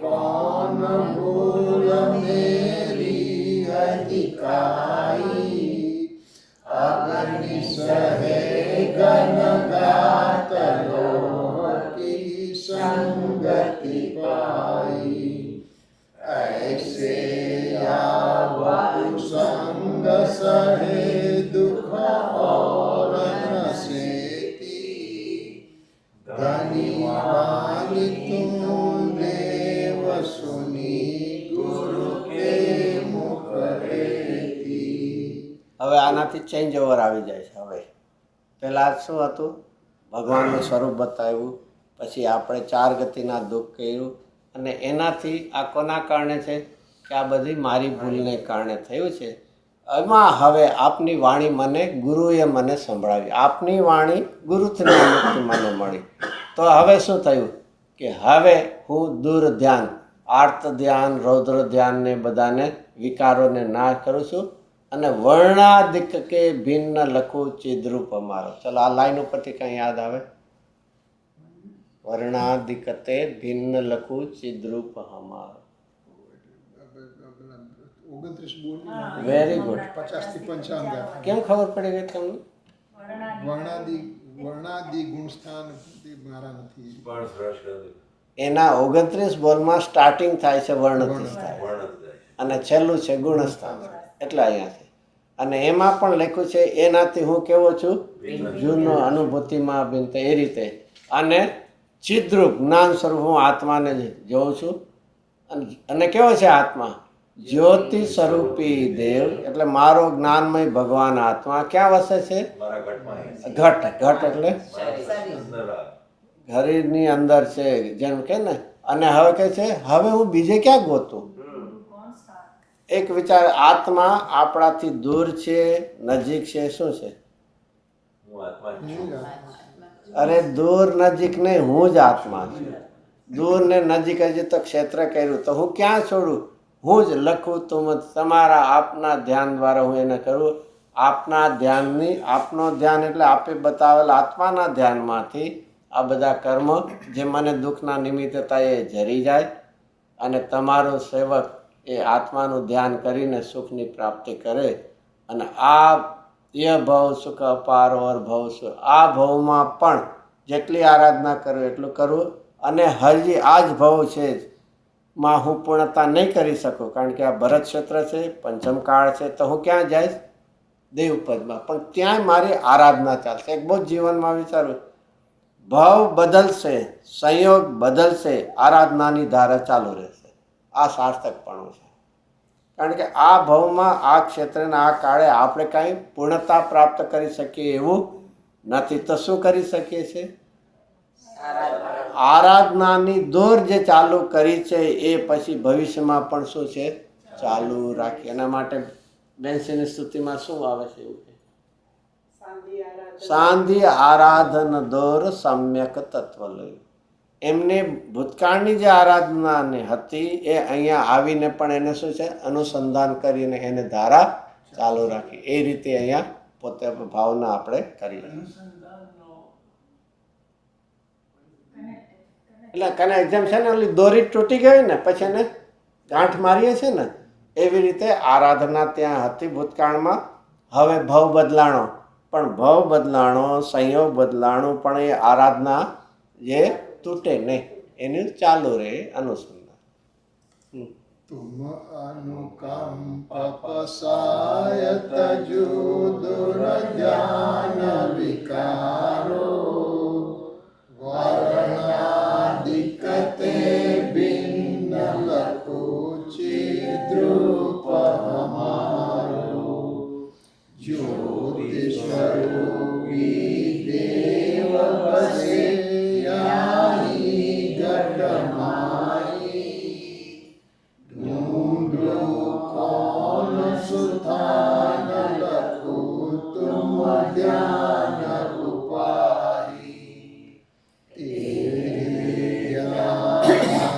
કોન ભૂલ મેરી અધિકાઈ, અગ્નિ સહે ગન ગાત લોકી સંગતિ પાઈ, ऐसे यावतु संग सहे दुख और न सेती, धन्यवाद तुम देव सुनी गुरु के मुख रेती. હવે આનાથી ચેન્જ ઓવર આવી જાય છે. હવે પહેલાં શું હતું? ભગવાનનું સ્વરૂપ બતાવ્યું, પછી આપણે 4 ગતિના દુઃખ કર્યું, અને એનાથી આ કોના કારણે છે? કે આ બધી મારી ભૂલને કારણે થયું છે. એમાં હવે આપની વાણી મને ગુરુએ મને સંભળાવી. આપની વાણી ગુરુથી મને મળી. તો હવે શું થયું? કે હવે હું દૂર ધ્યાન, આર્ત ધ્યાન, રૌદ્ર ધ્યાનને બધાને વિકારોને નાશ કરું છું. અને વર્ણાધિક કે ભિન્ન લખું ચિદ્રૂપ અમારો. ચલો આ લાઈન ઉપરથી કંઈ યાદ આવે? વર્ણાધિકતે ભિન્ન લખું ચિદ્રૂપ અમારો. 29 બોલ. Very good. 50 થી 55. કેમ ખબર પડી ગઈ તમને? વર્ણાદિ ગુણસ્થાન તે મારા નથી. પણ સરસ કર્યું. એના 29 બોલમાં સ્ટાર્ટિંગ થાય છે વર્ણથી થાય વર્ણન થાય છે. અને છેલ્લું છે ગુણસ્થાન. એટલે અહીંયા છે. અને એમાં પણ લખ્યું છે એનાથી હું કેવો છું? જૂનો અનુભૂતિમાં ભિન્ન. એ રીતે. અને ચિદ્રૂપ જ્ઞાન સ્વરૂપ હું આત્માને જોઉં છું. અને કેવો છે આત્મા? જ્યોતિ સ્વરૂપી દેવ. એટલે મારો જ્ઞાનમય ભગવાન આત્મા ક્યાં વસે છે? મારા ઘટમાં ઘટ. ઘટ એટલે અંદર આ ઘરની અંદર છે, જેમ કે ને. અને હવે કે છે હવે હું બીજે ક્યાં ગોતું? એક વિચાર, આત્મા આપણાથી દૂર છે, નજીક છે, શું છે? હું આત્મા જ છું. અરે દૂર નજીક નહીં, હું જ આત્મા છું. દૂર ને નજીક હજી તો ક્ષેત્ર કર્યું, તો હું ક્યાં છોડું? હું જ લખું તુમ તમારા આપના ધ્યાન દ્વારા હું એને કરું. આપના ધ્યાનની, આપનો ધ્યાન એટલે આપે બતાવેલ આત્માના ધ્યાનમાંથી આ બધા કર્મ જે મને દુઃખના નિમિત્તે થાય એ જરી જાય. અને તમારો સેવક એ આત્માનું ધ્યાન કરીને સુખની પ્રાપ્તિ કરે. અને આ ભવ સુખ અપાર ઓર ભવ સુખ, આ ભવમાં પણ જેટલી આરાધના કરું એટલું કરું. અને હજી આ જ ભવ છે માં હું પૂર્ણતા નહીં કરી શકું, કારણ કે આ ભરત ક્ષેત્ર છે, પંચમ કાળ છે, તો હું ક્યાં જઈશ? દેવપદમાં, પણ ત્યાંય મારી આરાધના ચાલશે. એક બહુ જ જીવનમાં વિચારું, ભાવ બદલશે, સંયોગ બદલશે, આરાધનાની ધારા ચાલુ રહેશે. આ સાર્થકપણું છે. કારણ કે આ ભાવમાં, આ ક્ષેત્રના આ કાળે આપણે કાંઈ પૂર્ણતા પ્રાપ્ત કરી શકીએ એવું નથી. તો શું કરી શકીએ છીએ? આરાધનાની દોર જે ચાલુ કરી છે એ પછી ભવિષ્યમાં પણ શું છે? ચાલુ રાખીએ. એના માટે બેન્સીની સ્તુતિમાં શું આવે છે? એવું કે સાંધિ આરાધન દોર સમ્યક તત્વ લયું. એમને ભૂતકાળની જે આરાધનાને હતી એ અહીંયા આવીને પણ એને શું છે? અનુસંધાન કરીને એને ધારા ચાલુ રાખી. એ રીતે અહીંયા પોતે ભાવના આપણે કરીએ. એટલે કનેક્ટ જેમ છે ને, ઓલી દોરી તૂટી ગઈ ને પછી એને ગાંઠ મારીએ છે ને, એવી રીતે આરાધના ત્યાં હતી ભૂતકાળમાં. હવે ભાવ બદલાણો, પણ ભાવ બદલાણો, સંયોગ બદલાણો, પણ એ આરાધના જે તૂટે નહીં, એનું ચાલુ રહે અનુસંધાન. तुम अनुकंप पसाय तजु दुर्ज्ञान विकारो वर्णादिकते भिन्न लकुचिद्रूप हमारो ज्योतिस्वरूपी देव बसे याहि घटमाई कौन सुधान लखु तुम ध्यान उपाई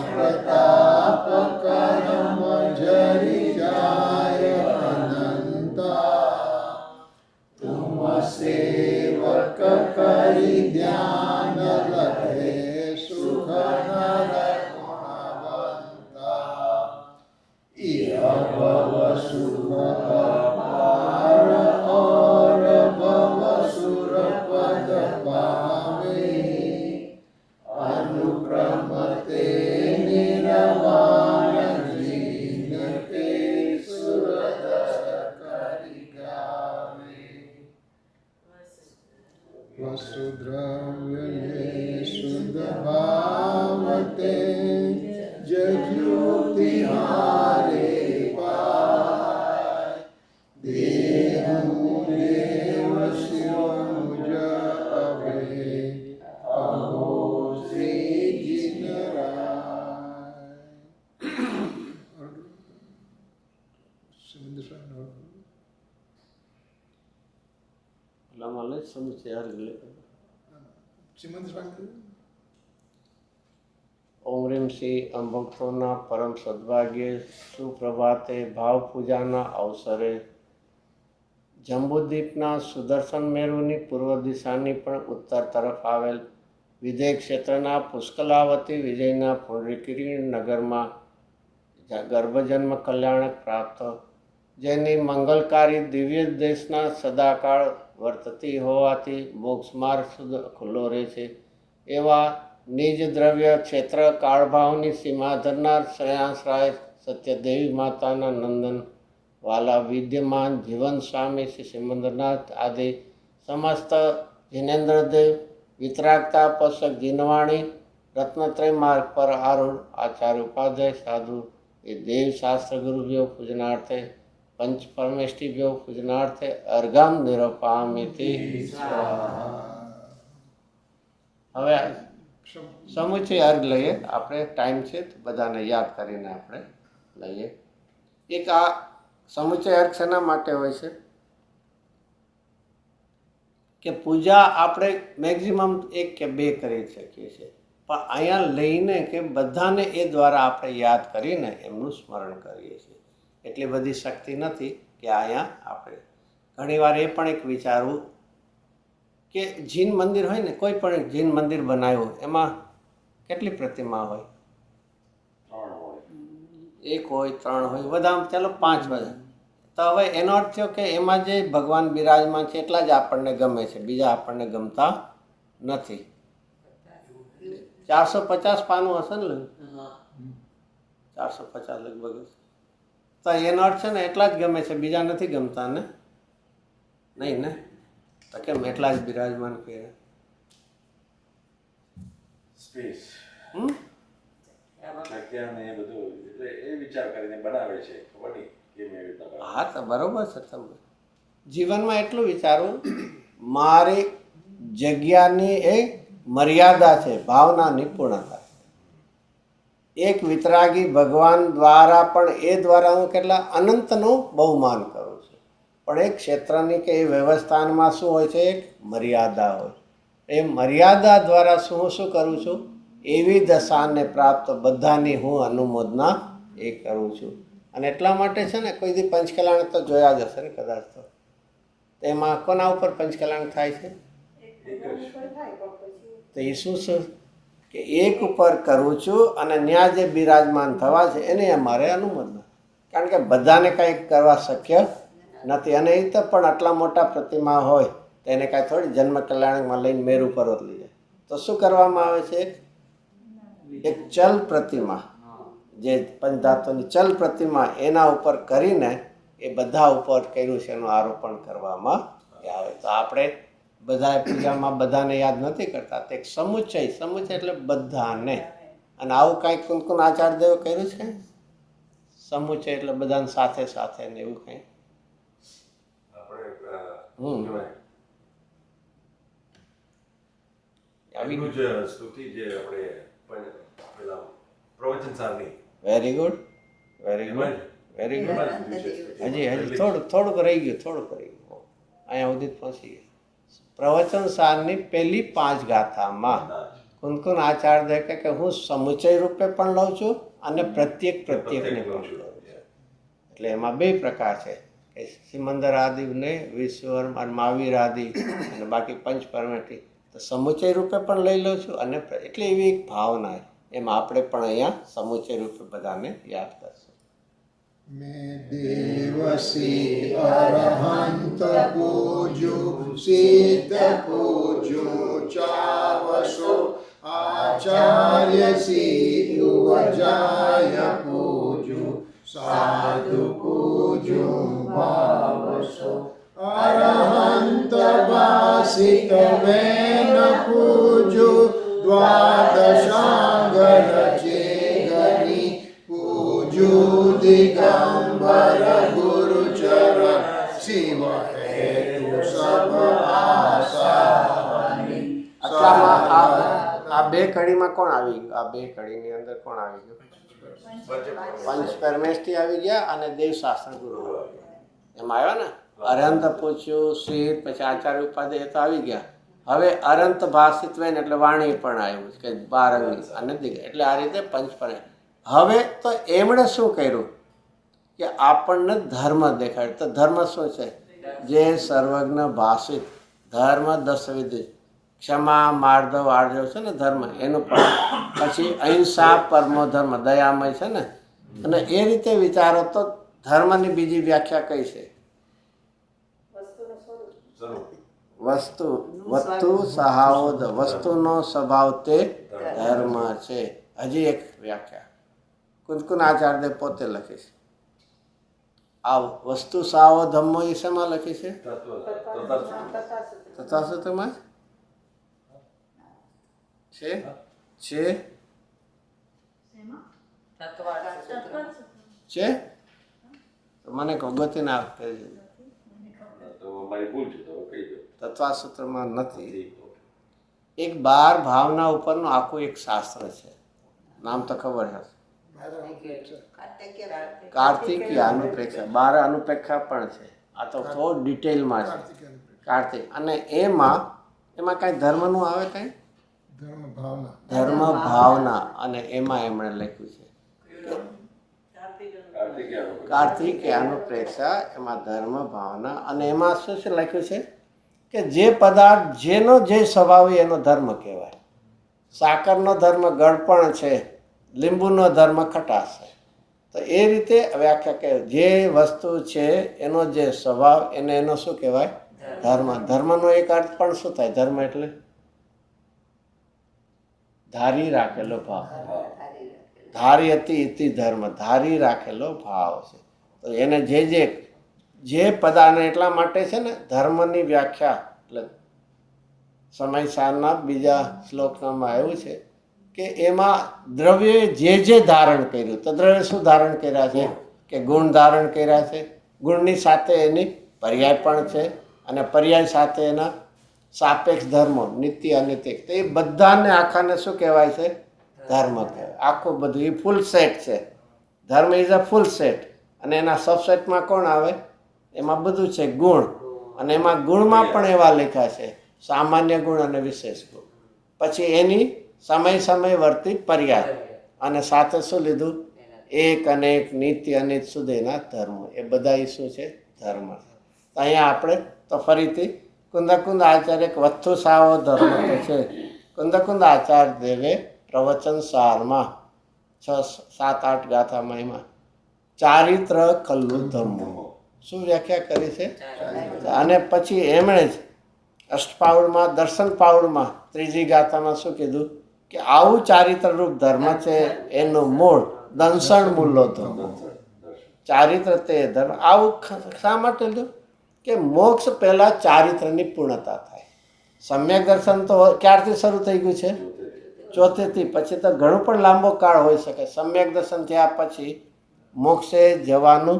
प्रताप करम जरि जाय अनंता तुम सेवक करि ध्यान लखे सुख नर भव सुख अपार और भव सुर पद पावे अनुक्रम ते निर्वाण जीन के सुरदर करि गावे वसुद्रव्ये शुद्ध भावते ज्योति हारे ઓમ રીમ શ્રી ભક્તોના પરમ સદભાગ્યે સુપ્રભાતે ભાવ પૂજાના અવસરે જંબુદ્વીપના સુદર્શન મેરુની પૂર્વ દિશાની પણ ઉત્તર તરફ આવેલ વિદેહ ક્ષેત્રના પુષ્કલાવતી વિજયના પુંડરીકિરી નગરમાં ગર્ભજન્મ કલ્યાણક પ્રાપ્ત, જેની મંગલકારી દિવ્ય દેશના સદાકાળ વર્તતી હોવાથી મોક્ષ માર્ગ ખુલ્લો રહે છે, એવા નિજ દ્રવ્ય ક્ષેત્ર કાળભાવની સીમા ધરનાર શ્રેયાંશરાય સત્યદેવી માતાના નંદન વાલા વિદ્યમાન જીવન સ્વામી શ્રી સિમંદરનાથ આદિ સમસ્ત જિનેન્દ્રદેવ વિતરાગતા પોષક જીનવાણી રત્નત્રય માર્ગ પર આરૂઢ આચાર્ય ઉપાધ્યાય સાધુ એ દેવ શાસ્ત્ર ગુરુભ્યો પૂજનાર્થે પંચ પરમેષ્ટિભ્યો પૂજનાર્થે અર્ઘમ નિરપામિતિ. હવે સમુચય અર્ઘ લઈએ આપણે. ટાઈમ છે તો બધાને યાદ કરીને આપણે લઈએ. એક આ સમુચય અર્ઘ શેના માટે હોય છે કે પૂજા આપણે મેક્ઝિમમ 1 કે 2 કરી શકીએ છીએ, પણ અહીંયા લઈને કે બધાને એ દ્વારા આપણે યાદ કરીને એમનું સ્મરણ કરીએ છીએ. એટલી બધી શક્તિ નથી કે અહીંયા આપણે ઘણીવાર એ પણ એક વિચારવું કે જીન મંદિર હોય ને, કોઈ પણ જીન મંદિર બનાવ્યું એમાં કેટલી પ્રતિમા હોય? 1 હોય, 3 હોય, બધા ચાલો 5 બધા. તો હવે એનો અર્થ થયો કે એમાં જે ભગવાન બિરાજમાન છે એટલા જ આપણને ગમે છે, બીજા આપણને ગમતા નથી. 450 પાનું હશે ને, 450 લગભગ. તો એનો અર્થ છે ને એટલા જ ગમે છે, બીજા નથી ગમતા ને. નહીં ને? તો કેમ એટલા જ બિરાજમાન કર્યા? સ્પેસ હમ? જગ્યા ને એ બધું એટલે એ વિચાર કરીને બનાવે છે, ખબર નહીં કેમ એવી રીતના બનાવે. હા તો બરોબર છે. તમે જીવનમાં એટલું વિચારવું, મારી જગ્યાની એક મર્યાદા છે, ભાવના નિપુણતા. એક વિતરાગી ભગવાન દ્વારા પણ એ દ્વારા હું કેટલા અનંતનું બહુમાન કરું છું, પણ એક ક્ષેત્રની કે એ વ્યવસ્થાનમાં શું હોય છે? એક મર્યાદા હોય. એ મર્યાદા દ્વારા શું કરું છું? એવી દશાને પ્રાપ્ત બધાની હું અનુમોદના એ કરું છું. અને એટલા માટે છે ને, કોઈ દી પંચકલ્યાણ તો જોયા જ હશે ને કદાચ. તો એમાં કોના ઉપર પંચકલ્યાણ થાય છે? તો એ શું કે એક ઉપર કરું છું અને ન્યા જે બિરાજમાન થવા છે એને અમારે અનુમોદના, કારણ કે બધાને કાંઈ કરવા શક્ય નથી. અને એ તો પણ આટલા મોટા પ્રતિમા હોય તો એને કાંઈ થોડી જન્મ કલ્યાણમાં લઈને મેરુ પર્વત લઈ જાય. તો શું કરવામાં આવે છે? એક ચલ પ્રતિમા, જે પંચધાતુની ચલ પ્રતિમા, એના ઉપર કરીને એ બધા ઉપર કર્યું છે એનું આરોપણ કરવામાં આવે. તો આપણે બધા પૂજામાં બધાને યાદ નથી કરતા, તો એક સમુચય એટલે બધાને. અને આવું કાંઈક કુનકુન આચાર્ય દેવે કર્યું છે? સમુચય એટલે બધાને સાથે સાથે ને એવું કંઈ? આપણે આવી જ સ્તુતિ જે આપણે પેલા પ્રવચન સારની. Very good, very good, very good. હજી થોડુંક રહી ગયું. અહીંયા સુધી પહોંચી ગયા. પ્રવચન સારની પહેલી 5 ગાથામાં કુનકુન આચાર્ય દે કે હું સમુચય રૂપે પણ લઉં છું અને પ્રત્યેકને પણ લઉં છું. એટલે એમાં 2 પ્રકાર છે કે સિમંદર આદિ ને વિશ્વર અને મહાવીર આદિ અને બાકી પંચ પરમેટી. તો સમુચય રૂપે પણ લઈ લઉં છું અને એટલે એવી એક ભાવના એમાં આપણે પણ અહીંયા સમુચય રૂપે બધાને યાદ કરશું. મેં દેવસી અરહંત પૂજુ સિદ્ધ પૂજુ ચાવસો આચાર્ય સી યુવજાય પૂજુ સાધુ પૂજુ ભાવસો અરહંત વાસિત વેન પૂજુ દ્વાદશાંગર ચેગની પૂજુ દિગંબર ગુરુચરણ શિવ હેતુ સબ આસાની. આ 2 કડીમાં કોણ આવી ગયું? આ 2 કડીની અંદર કોણ આવી ગયું? પંચ પરમેષ્ઠી આવી ગયા અને દેવશાસ્ત્ર ગુરુ આવી ગયા. એમ આવ્યા ને? અરંત પૂછ્યું, શીર, પછી આચાર્ય ઉપાધ્યાય તો આવી ગયા. હવે અરંત ભાષિત વેન એટલે વાણી પણ આવ્યું કે 12 અંગની અને દિગ, એટલે આ રીતે પંચ પરમેષ્ઠી. હવે તો એમણે શું કર્યું કે આપણને ધર્મ દેખાડ્યો. તો ધર્મ શું છે? જે સર્વજ્ઞ ભાષિત ધર્મ 10 વિધિ, ક્ષમા, માર્દવ, આર્જવ છે ને ધર્મ, એનું પણ. પછી અહિંસા પરમો ધર્મ, દયામય છે ને. અને એ રીતે વિચારો તો ધર્મની બીજી વ્યાખ્યા કઈ છે? વસ્તુ સહાવદ, વસ્તુનો સ્વભાવ તે ધર્મ છે. હજી એક વ્યાખ્યા કુનકુન આચાર્ય પોતે લખી છે. આ વસ્તુ સાવો ધમ્મો એ શેમાં લખી છે? તત્વસૂત્રમાં છે. મને ગોતી ના આપે છે. તત્વસૂત્રમાં નથી. એક 12 ભાવના ઉપરનું આખું એક શાસ્ત્ર છે, નામ તો ખબર હશે, કાર્તિકીય અનુપ્રેક્ષા. 12 અનુપ્રેક્ષા પણ છે. આ તો થોડું ડિટેલમાં છે કાર્તિક. અને એમાં કાંઈ ધર્મનું આવે? કાંઈ ધર્મ ભાવના. અને એમાં એમણે લખ્યું છે કાર્તિકીય અનુપ્રેક્ષા. એમાં ધર્મ ભાવના. અને એમાં શું લખ્યું છે કે જે પદાર્થ જેનો જે સ્વભાવ એનો ધર્મ કહેવાય. સાકરનો ધર્મ ગળપણ છે, લીંબુનો ધર્મ ખટાશ છે. તો એ રીતે વ્યાખ્યા કે જે વસ્તુ છે એનો જે સ્વભાવ એનો શું કહેવાય? ધર્મ. ધર્મનો એક અર્થ પણ શું થાય? ધર્મ એટલે ધારી રાખેલો ભાવ. ધારી હતી ઇતિ ધર્મ, ધારી રાખેલો ભાવ છે. તો એને જે જે પદાને એટલા માટે છે ને ધર્મની વ્યાખ્યા એટલે સમય સારના બીજા શ્લોકમાં એવું છે કે એમાં દ્રવ્યએ જે ધારણ કર્યું તો દ્રવ્ય શું ધારણ કર્યા છે કે ગુણ ધારણ કર્યા છે. ગુણની સાથે એની પર્યાય પણ છે અને પર્યાય સાથે એના સાપેક્ષ ધર્મો નિત્ય અનિત્ય તો એ બધાને આખાને શું કહેવાય છે ધર્મ કહેવાય. આખું બધું એ ફૂલ સેટ છે. ધર્મ ઇઝ અ ફૂલ સેટ અને એના સબસેટમાં કોણ આવે એમાં બધું છે ગુણ અને એમાં ગુણમાં પણ એવા લખ્યા છે સામાન્ય ગુણ અને વિશેષ ગુણ. પછી એની સમય વર્તી પર્યાય અને સાથે શું લીધું એક અનેક નિત્ય અનિત સુધીના ધર્મ એ બધા શું છે ધર્મ છે. તો અહીંયા આપણે તો ફરીથી કુંદકુંદ આચાર્ય એક વસ્તુ સાવો ધર્મ તો છે. કુંદકુંદ આચાર્ય દેવે પ્રવચન સારમાં 6-7-8 ગાથામાં એમાં ચારિત્ર ખલ્લુ ધર્મ શું વ્યાખ્યા કરી છે. અને પછી એમણે જ અષ્ટપાઉડમાં દર્શન પાઉડમાં 3જી ગાથામાં શું કીધું કે આવું ચારિત્ર રૂપ ધર્મ છે એનું મૂળ દંસણ મૂલો ધર્મ. ચારિત્ર તે ધર્મ આવું શા માટે લીધું કે મોક્ષ પહેલા ચારિત્રની પૂર્ણતા થાય. સમ્યક દર્શન તો ક્યારથી શરૂ થઈ ગયું છે ચોથેથી. પછી તો ઘણું પણ લાંબો કાળ હોઈ શકે. સમ્યક દર્શન થયા પછી મોક્ષે જવાનું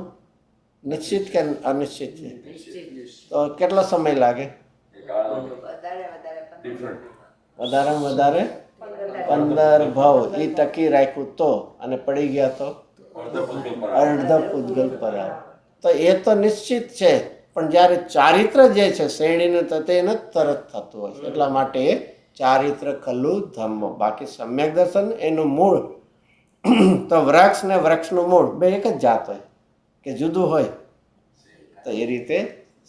નિશ્ચિત કે અનિશ્ચિત છે તો કેટલો સમય લાગે વધારેમાં વધારે 15 ભાવ એ ટકી રાખ્યું તો અને પડી ગયા તો અર્ધ પૂતગલ પર આવે તો એ તો નિશ્ચિત છે. પણ જ્યારે ચારિત્ર જે છે શ્રેણીને તો તેને તરત થતું હોય છે એટલા માટે એ ચારિત્ર ખલ્લું ધમ્મ. બાકી સમ્યક દર્શન એનું મૂળ તો વૃક્ષ ને વૃક્ષનું મૂળ બે એક જ જાત હોય કે જુદું હોય. તો એ રીતે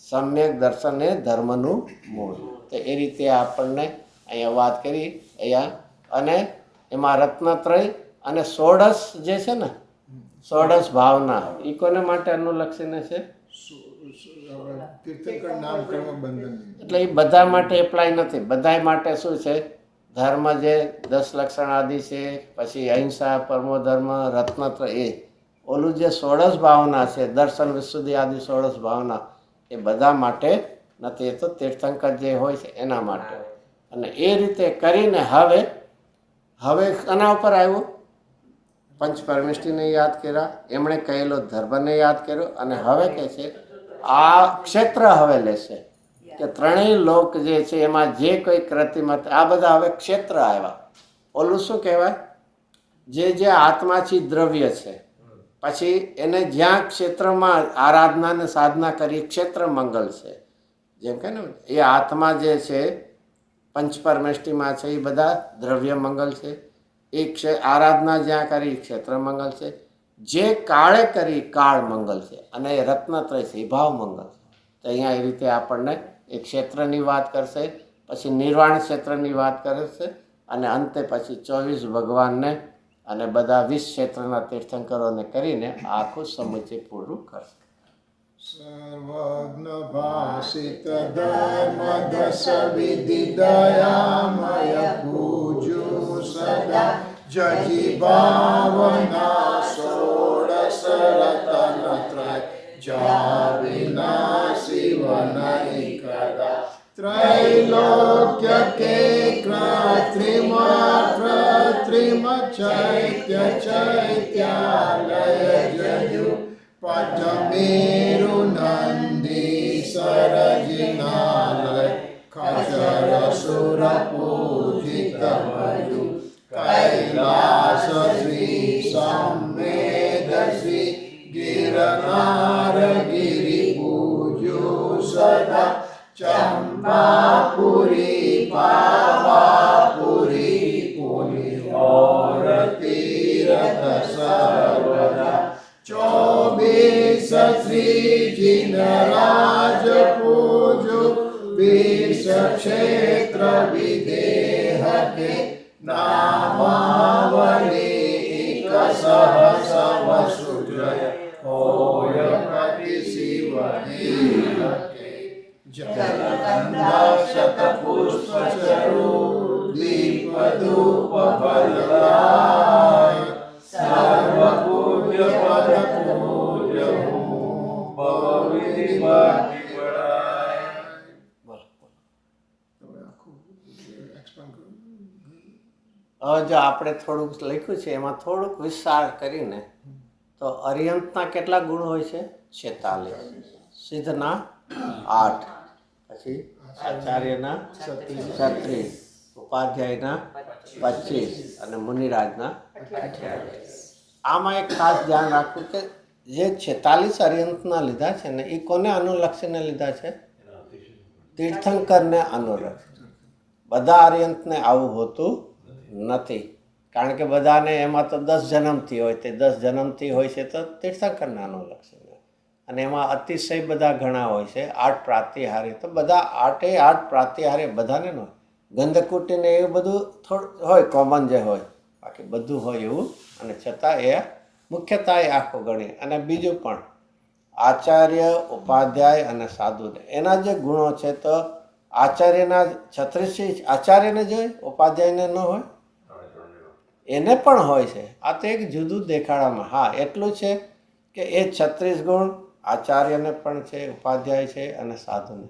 સમ્યક દર્શન એ ધર્મનું મૂળ. તો એ રીતે આપણને અહીંયા વાત કરી અહીંયા અને એમાં રત્નત્રય અને ષોડશ જે છે ને ષોડશ ભાવના એ કોને માટે અનુલક્ષીને છે તીર્થંકર નામ કર્મ બંધન એટલે એ બધા માટે એપ્લાય નથી. બધા માટે શું છે ધર્મ જે 10 લક્ષણ આદિ છે પછી અહિંસા પરમો ધર્મ રત્નત્ર એ ઓલું જે ષોડશ ભાવના છે દર્શન વિશુદ્ધિ આદિ ષોડશ ભાવના એ બધા માટે નથી. એ તો તીર્થંકર જે હોય છે એના માટે. અને એ રીતે કરીને હવે આના ઉપર આવ્યું પંચ પરમેષ્ઠીને યાદ કર્યા એમણે કહેલો ધર્મને યાદ કર્યો અને હવે કહે છે આ ક્ષેત્ર હવે લેશે કે ત્રણેય લોક જે છે એમાં જે કોઈ કૃતિમત આ બધા હવે ક્ષેત્ર આવ્યા. ઓલું શું કહેવાય જે આત્માથી દ્રવ્ય છે પછી એને જ્યાં ક્ષેત્રમાં આરાધના ને સાધના કરી ક્ષેત્ર મંગલ છે. જેમ કે ને એ આત્મા જે છે પંચ પરમેષ્ઠીમાં છે એ બધા દ્રવ્ય મંગલ છે. એ આરાધના જ્યાં કરી ક્ષેત્ર મંગલ છે. જે કાળે કરી કાળ મંગલ છે અને એ રત્નત્રય છે એ ભાવ મંગલ છે. તો અહીંયા એ રીતે આપણને એ ક્ષેત્રની વાત કરશે પછી નિર્વાણ ક્ષેત્રની વાત કરશે અને અંતે પછી 24 ભગવાનને અને બધા 20 ક્ષેત્રના તીર્થંકરોને કરીને આખું સમુચય પૂરું કરશે. સર્વજ્ઞ ભાષિત ધર્મ દસ વિધિ દયામય પૂજુ સદા જજી ભાવના ષોડશ રતન ત્રય જા વિના શિવ નહીં કદા त्रैलोक्य के कृत्रिम चैत्य चैत्यालय जयु पटमेरु नंदी सरजिनालय खचर सुर पूजित मयु कैलास श्री संवेद श्री गिरनार गिरि पूजु सदा चंपापुरी पावापुरी पुनि और तीर्थ सर्वदा 24 श्री जिनराज पूजु 20 क्षेत्र विदेह के नामावली एक सहस वसुजय होय प्रति शिवनी जलकंदाशत पुष्प चरु दीप धूप फलदाय सर्व पूज्य पद पूज्य भव विधि બોલો બોલો. તમે આખું expand કરો. હવે જો આપણે થોડુંક લખ્યું છે એમાં થોડુંક વિસ્તાર કરીને તો અરિહંતના કેટલા ગુણ હોય છે? 46. સિદ્ધના 8, પછી આચાર્યના 36, ઉપાધ્યાયના 25 અને મુનિરાજના 28. આમાં એક ખાસ ધ્યાન રાખવું કે જે 46 અરિહંતના લીધા છે ને એ કોને અનુલક્ષીને લીધા છે? તીર્થંકરને અનુલક્ષી. બધા અરિહંતને આવું હોતું નથી, કારણ કે બધાને એમાં તો 10 જન્મથી હોય, તે 10 જન્મથી હોય છે તો તીર્થંકરને અનુલક્ષીને, અને એમાં અતિશય બધા ઘણા હોય છે. 8 પ્રાતિહાર્ય, તો બધા 8 પ્રાતિહાર્ય બધાને ન હોય. ગંધકુટીને એવું બધું થોડું હોય, કોમન જે હોય, બાકી બધું હોય એવું. અને છતાં એ મુખ્યતા એ આખું ગણી. અને બીજું પણ આચાર્ય, ઉપાધ્યાય અને સાધુને એના જે ગુણો છે તો આચાર્યના 36 આચાર્યને જોઈએ, ઉપાધ્યાયને ન હોય, એને પણ હોય છે. આ તો એક જુદું દેખાડામાં. હા, એટલું છે કે એ 36 ગુણ આચાર્યને પણ છે, ઉપાધ્યાય છે અને સાધુને.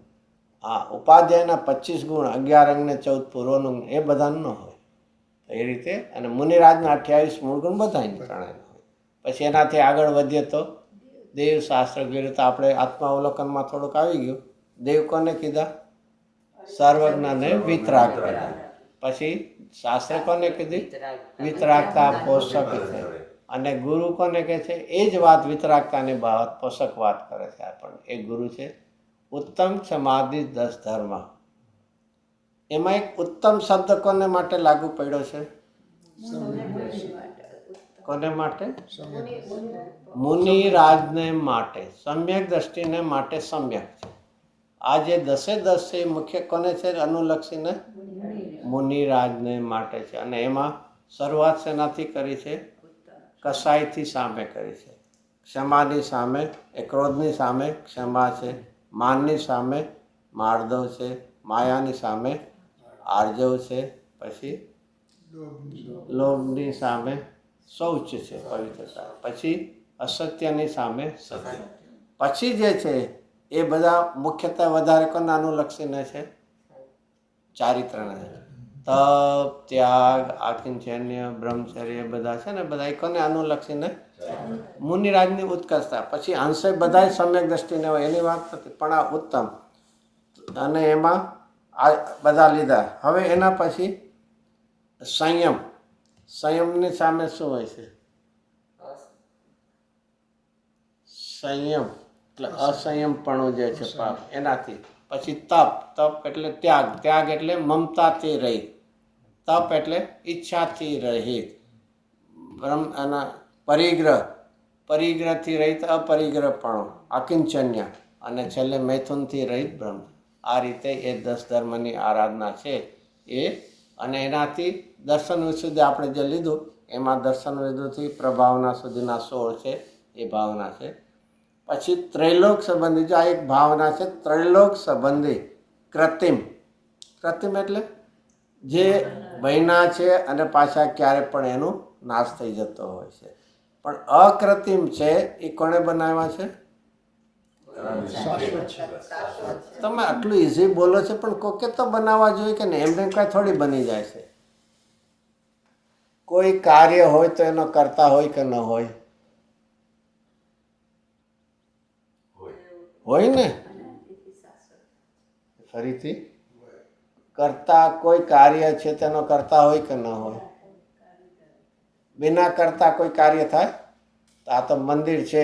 હા, ઉપાધ્યાયના 25 ગુણ 11 અંગ ને 14 પૂર્વનું એ બધાને ન હોય. એ રીતે. અને મુનિરાજના 28 મૂળ ગુણ બધાને ત્રણેયને હોય. પછી એનાથી આગળ વધીએ તો દેવ શાસ્ત્ર ગીર, તો આપણે આત્માવલોકનમાં થોડુંક આવી ગયું. દેવ કોને કીધા? સર્વજ્ઞને વિતરાગ કીધા. પછી શાસ્ત્ર કોને કીધી? વિતરાગતા પોષક છે. અને ગુરુ કોને કહે છે? એ જ વાત વિતરાગતાની બાબત પોષક વાત કરે છે આપણને. એ ગુરુ છે. ઉત્તમ સમાધિ 10 ધર્મ. એમાં એક ઉત્તમ શબ્દ કોને માટે લાગુ પડ્યો છે? કોને માટે? મુનિરાજને માટે. સમ્યક દ્રષ્ટિને માટે સમ્યક છે. આ જે 10 છે મુખ્ય કોને છે અનુલક્ષીને? મુનિરાજને માટે છે. અને એમાં શરૂઆત શેનાથી કરી છે? કસાઈથી સામે કરી છે. ક્ષમાની સામે, એ ક્રોધની સામે ક્ષમા છે. માનની સામે માર્દવ છે. માયાની સામે આર્જવ છે. પછી લોભની સામે શૌચ છે, પવિત્રતા. પછી અસત્યની સામે સત્ય. પછી જે છે એ બધા મુખ્યત્વે વધારે કોને અનુલક્ષીને છે? ચારિત્રને. તપ, ત્યાગ, આકિંચન્ય, બ્રહ્મચર્ય બધા છે ને, બધા કોને અનુલક્ષીને? મુનિરાજની ઉત્કર્ષતા. પછી અંશે બધા સમ્યક દ્રષ્ટિને હોય એની વાત નથી, પણ આ ઉત્તમ. અને એમાં આ બધા લીધા. હવે એના પછી સંયમ. સંયમની સામે શું હોય છે? સંયમ એટલે અસંયમપણું જે છે પાપ, એનાથી. પછી તપ. તપ એટલે ત્યાગ. ત્યાગ એટલે મમતાથી રહિત. તપ એટલે ઈચ્છાથી રહિત. એના પરિગ્રહ. પરિગ્રહથી રહિત અપરિગ્રહપણું, અકિંચન્ય. અને છેલ્લે મૈથુનથી રહિત બ્રહ્મ. આ રીતે એ 10 ધર્મની આરાધના છે એ. અને એનાથી દર્શન સુધી આપણે જે લીધું એમાં દર્શન વિદુથી પ્રભાવના સુધીના 16 છે એ ભાવના છે. પછી ત્રૈલોક સંબંધી, જો આ એક ભાવના છે ત્રૈલોક સંબંધી કૃત્રિમ. કૃત્રિમ એટલે જે બન્યા છે અને પાછા ક્યારે પણ એનું નાશ થઈ જતો હોય છે. પણ અકૃત્રિમ છે એ કોણે બનાવ્યા છે? તમે આટલું ઇઝી બોલો છો, પણ કોકે તો બનાવવા જોઈએ કે નહીં? એમને કાંઈ થોડી બની જાય છે. કોઈ કાર્ય હોય તો એનો કરતા હોય કે ન હોય? હોય ને. ફરીથી, કરતા કોઈ કાર્ય છે તેનો કરતા હોય કે ન હોય? બિના કરતા કોઈ કાર્ય થાય? આ તો મંદિર છે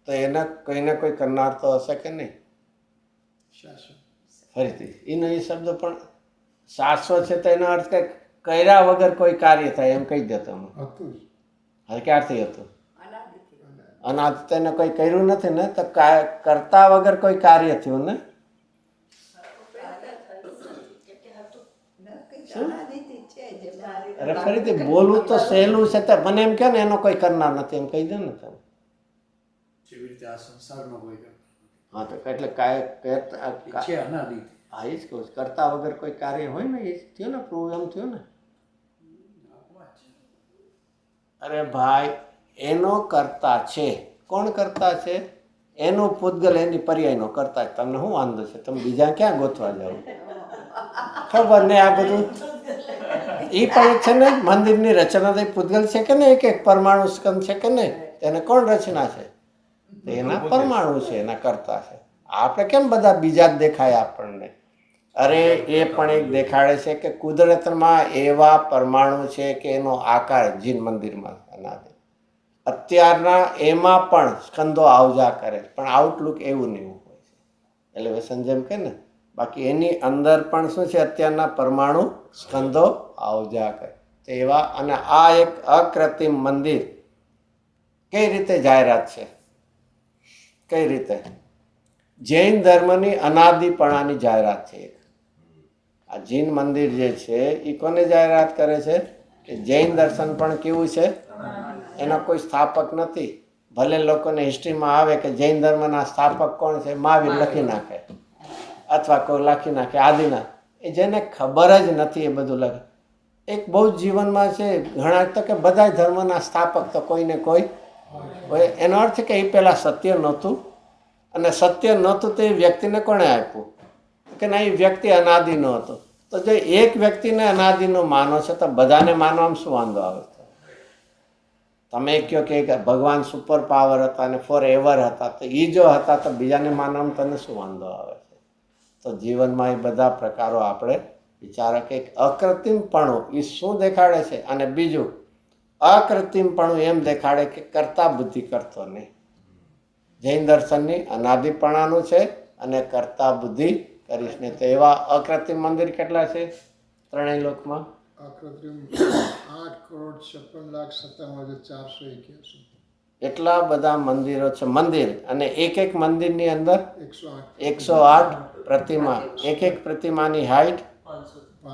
તો એને કોઈને કોઈ કરનાર તો હશે કે નહીં? ફરીથી એનો એ શબ્દ પણ શાશ્વત છે, તો એનો અર્થ કે કર્યા વગર કોઈ કાર્ય થાય એમ કહી દો તમે. હવે ક્યારથી હતું? અનાજ તેને કોઈ કર્યું નથી ને, તો કરતા વગર કોઈ કાર્ય થયું ને. અરે ફરીથી બોલવું તો સહેલું છે, તો મને એમ કે ને એનો કોઈ કરનાર નથી એમ કહી દો ને તમે. હા, તો એટલે હા, એ જ કહું. કરતા વગર કોઈ કાર્ય હોય ને, એ થયું ને પ્રૂવ, એમ થયું ને. અરે ભાઈ, એનો કરતા છે. કોણ કરતા છે? એનું પૂતગલ એની પર્યાયનો કરતા જ તમને શું વાંધો છે? તમે બીજા ક્યાં ગોતવા જાઓ? ખબર નહીં આ બધું. એ પણ છે ને મંદિરની રચના તો પૂતગલ છે કે નહીં? એક પરમાણુ સ્કંદ છે કે નહીં? એને કોણ રચના છે? એના પરમાણુ છે, એના કરતા છે. આપણે કેમ બધા બીજા જ દેખાય આપણને? અરે એ પણ એક દેખાડે છે કે કુદરતમાં એવા પરમાણુ છે કે એનો આકાર જીન મંદિરમાં અનાદિ અત્યારના એમાં પણ સ્કંદો આવજા કરે, પણ આઉટલુક એવું ને એવું હોય છે. એલિવેશન જેમ કે ને, બાકી એની અંદર પણ શું છે? અત્યારના પરમાણુ સ્કંદો આવજા કરે એવા. અને આ એક અકૃત્રિમ મંદિર કઈ રીતે જાહેરાત છે? કઈ રીતે? જૈન ધર્મની અનાદિપણાની જાહેરાત છે. આ જૈન મંદિર જે છે એ કોને જાહેરાત કરે છે? કે જૈન દર્શન પણ કેવું છે? એનો કોઈ સ્થાપક નથી. ભલે લોકોને હિસ્ટ્રીમાં આવે કે જૈન ધર્મના સ્થાપક કોણ છે, મહાવીર લખી નાખે અથવા કોઈ લખી નાખે આદિનાથ. એ જેને ખબર જ નથી એ બધું લખે. એક બહુ જ જીવનમાં છે ઘણા તો કે બધા ધર્મના સ્થાપક તો કોઈને કોઈ હોય. એનો અર્થ કે એ પહેલાં સત્ય નહોતું, અને સત્ય નહોતું તો એ વ્યક્તિને કોણે આપ્યું? કે ના, એ વ્યક્તિ અનાદિનો હતો. તો જો એક વ્યક્તિને અનાદિનો માનો છે તો બધાને માનવામાં શું વાંધો આવે? તમે કહો કે ભગવાન સુપર પાવર હતા અને ફોર એવર હતા, તો એ જો હતા તો બીજાને માનવામાં તને શું વાંધો આવે છે? તો જીવનમાં એ બધા પ્રકારો આપણે વિચારો કે અકૃત્રિમપણું એ શું દેખાડે છે, અને બીજું અકૃત્રિમપણું એમ દેખાડે કે કરતા બુદ્ધિ કરતો નહીં. જૈન દર્શનની અનાદિપણાનું છે અને કરતા બુદ્ધિ કરીશ ને. તો એવા અકૃત્રિમ મંદિર કેટલા છે ત્રણેય લોકમાં? અકૃત્રિમ 8,56,57,481. એટલા બધા મંદિરો છે. મંદિર, અને એક એક મંદિરની અંદર 108 108 પ્રતિમા. એક એક પ્રતિમાની હાઈટ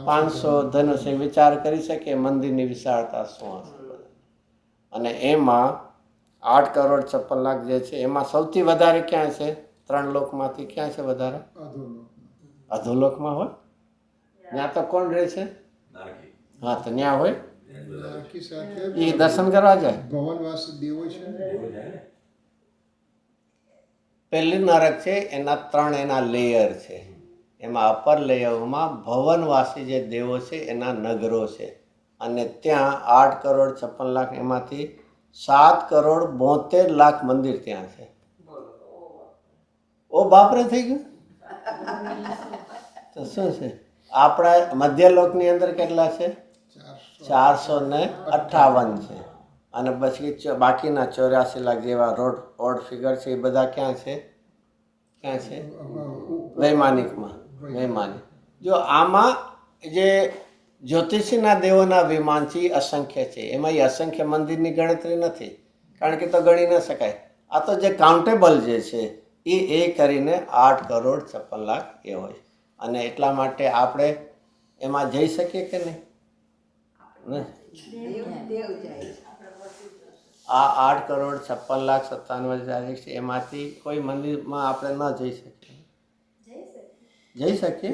500 ધનુષ. વિચાર કરી શકે મંદિરની વિશાળતા શું હશે. અને એમાં 8 કરોડ 56 લાખ જે છે એમાં સૌથી વધારે ક્યાં છે? 3 લોકમાંથી ક્યાં છે વધારે? અધોલોકમાં હોય. ત્યાં તો કોણ રહે છે? નારકી. હા, તો ત્યાં હોય. નારકી સાથે એ દર્શન કરવા જાય. ભવનવાસી દેવો છે. એવું જાય ને? પહેલી નરક છે એના 3 એના લેયર છે. એમાં અપર લેયરમાં ભવનવાસી જે દેવો છે એના નગરો છે. અને ત્યાં 8 કરોડ 56 લાખ એમાંથી 7 કરોડ 72 લાખ મંદિર ત્યાં છે. ઓ બાપરે થઈ ગયું. તો શું છે? આપણા મધ્યલોકની અંદર કેટલા છે? 458 છે. અને પછી બાકીના 84 લાખ જેવા ઓડ ફિગર છે એ બધા ક્યાં છે? ક્યાં છે? વૈમાનિકમાં. વૈમાનિક. જો આમાં જે જ્યોતિષીના દેવોના વિમાન છે એ અસંખ્ય છે. એમાં એ અસંખ્ય મંદિરની ગણતરી નથી, કારણ કે તો ગણી ન શકાય. આ તો જે કાઉન્ટેબલ જે છે એ કરીને 8 કરોડ 56 લાખ એ હોય. અને એટલા માટે આપણે એમાં જઈ શકીએ કે નહીં? આ 8 કરોડ 56 લાખ 97,000 છે એમાંથી કોઈ મંદિરમાં આપણે ન જઈ શકીએ. જઈ શકીએ.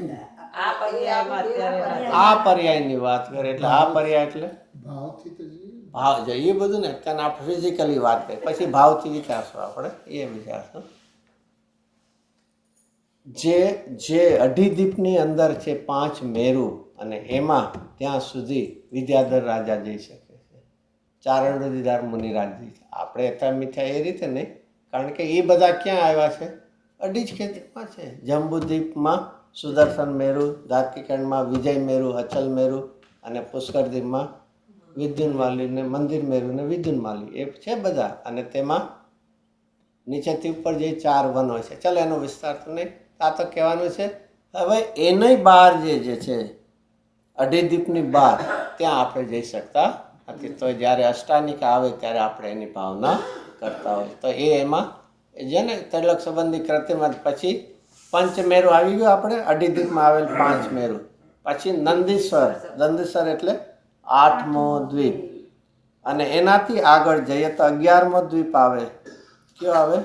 આ પર્યાયમાં અત્યારે આ પર્યાયની વાત કરે એટલે આ પર્યાય એટલે ભાવથી તો જઈએ. ભાવ છે એ બધું ને. ત્યાં આપણે ફિઝિકલી વાત કરીએ, પછી ભાવથી વિચારશું આપણે. એ વિચારશું જે અઢીદીપની અંદર છે 5 મેરુ, અને એમાં ત્યાં સુધી વિદ્યાધર રાજા જઈ શકે છે, ચારણોદીદાર મુનિરાજ જઈ શકે. આપણે અત્યારે મિથ્યા એ રીતે નહીં, કારણ કે એ બધા ક્યાં આવ્યા છે? અઢી જ ખેતીમાં છે. જંબુદ્વીપમાં સુદર્શન મેરુ, ધાર્કિકણમાં વિજય મેરુ, અચલ મેરુ, અને પુષ્કરદ્વીપમાં વિદ્યુન્માલી ને મંદિર મેરુ ને વિદ્યુન્માલી એ છે બધા. અને તેમાં નીચેથી ઉપર જે 4 વન હોય છે. ચાલો એનો વિસ્તાર તો નહીં, આ તો કહેવાનું છે. હવે એની બહાર જે છે અઢીદ્વીપની બહાર, ત્યાં આપણે જઈ શકતા નથી. તો જ્યારે અષ્ટાનિકા આવે ત્યારે આપણે એની ભાવના કરતા હોય. તો એમાં જે ને ત્રિલોક સંબંધી કૃતિમાં પછી પંચમેરુ આવી ગયું. આપણે અઢીદ્વીપમાં આવેલ 5 મેરુ, પછી નંદીશ્વર એટલે 8મો દ્વીપ, અને એનાથી આગળ જઈએ તો 11મો દ્વીપ આવે. કયો આવે?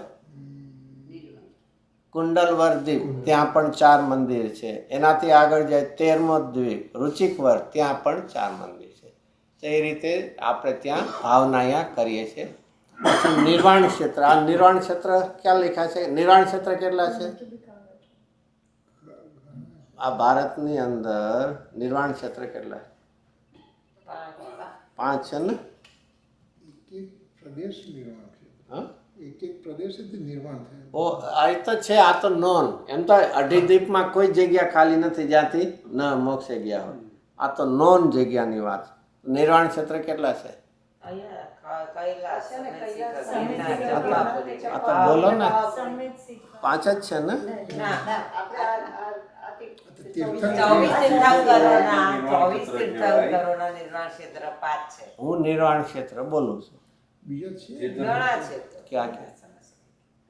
કુંડલવર દ્વીપ. ત્યાં પણ 4 મંદિર છે. એનાથી આગળ જાય 13મો દ્વીપ રુચિકવર, ત્યાં પણ 4 મંદિર છે. તો એ રીતે આપણે ત્યાં ભાવના અહીંયા કરીએ છીએ. પછી નિર્વાણ ક્ષેત્ર. આ નિર્વાણ ક્ષેત્ર ક્યાં લખ્યા છે? નિર્વાણ ક્ષેત્ર કેટલા છે આ ભારતની અંદર? નિર્વાણ ક્ષેત્ર કેટલા? 5 છે ને? એક પ્રદેશ નિર્માણ છે. હા, એક પ્રદેશથી નિર્માણ થાય. ઓ આ તો છે. આ તો નોન. એમ તો અઢી દ્વીપમાં કોઈ જગ્યા ખાલી નથી જ્યાંથી ન મોક્ષે ગયા હોય. આ તો નોન જગ્યાની વાત. નિર્વાણ ક્ષેત્ર કેટલા છે? આ તો બોલો ને, સમિત શીખ 5 જ છે ને? હું નિર્વાણ ક્ષેત્ર બોલું છું. બીજો છે ક્યાં ક્યાં?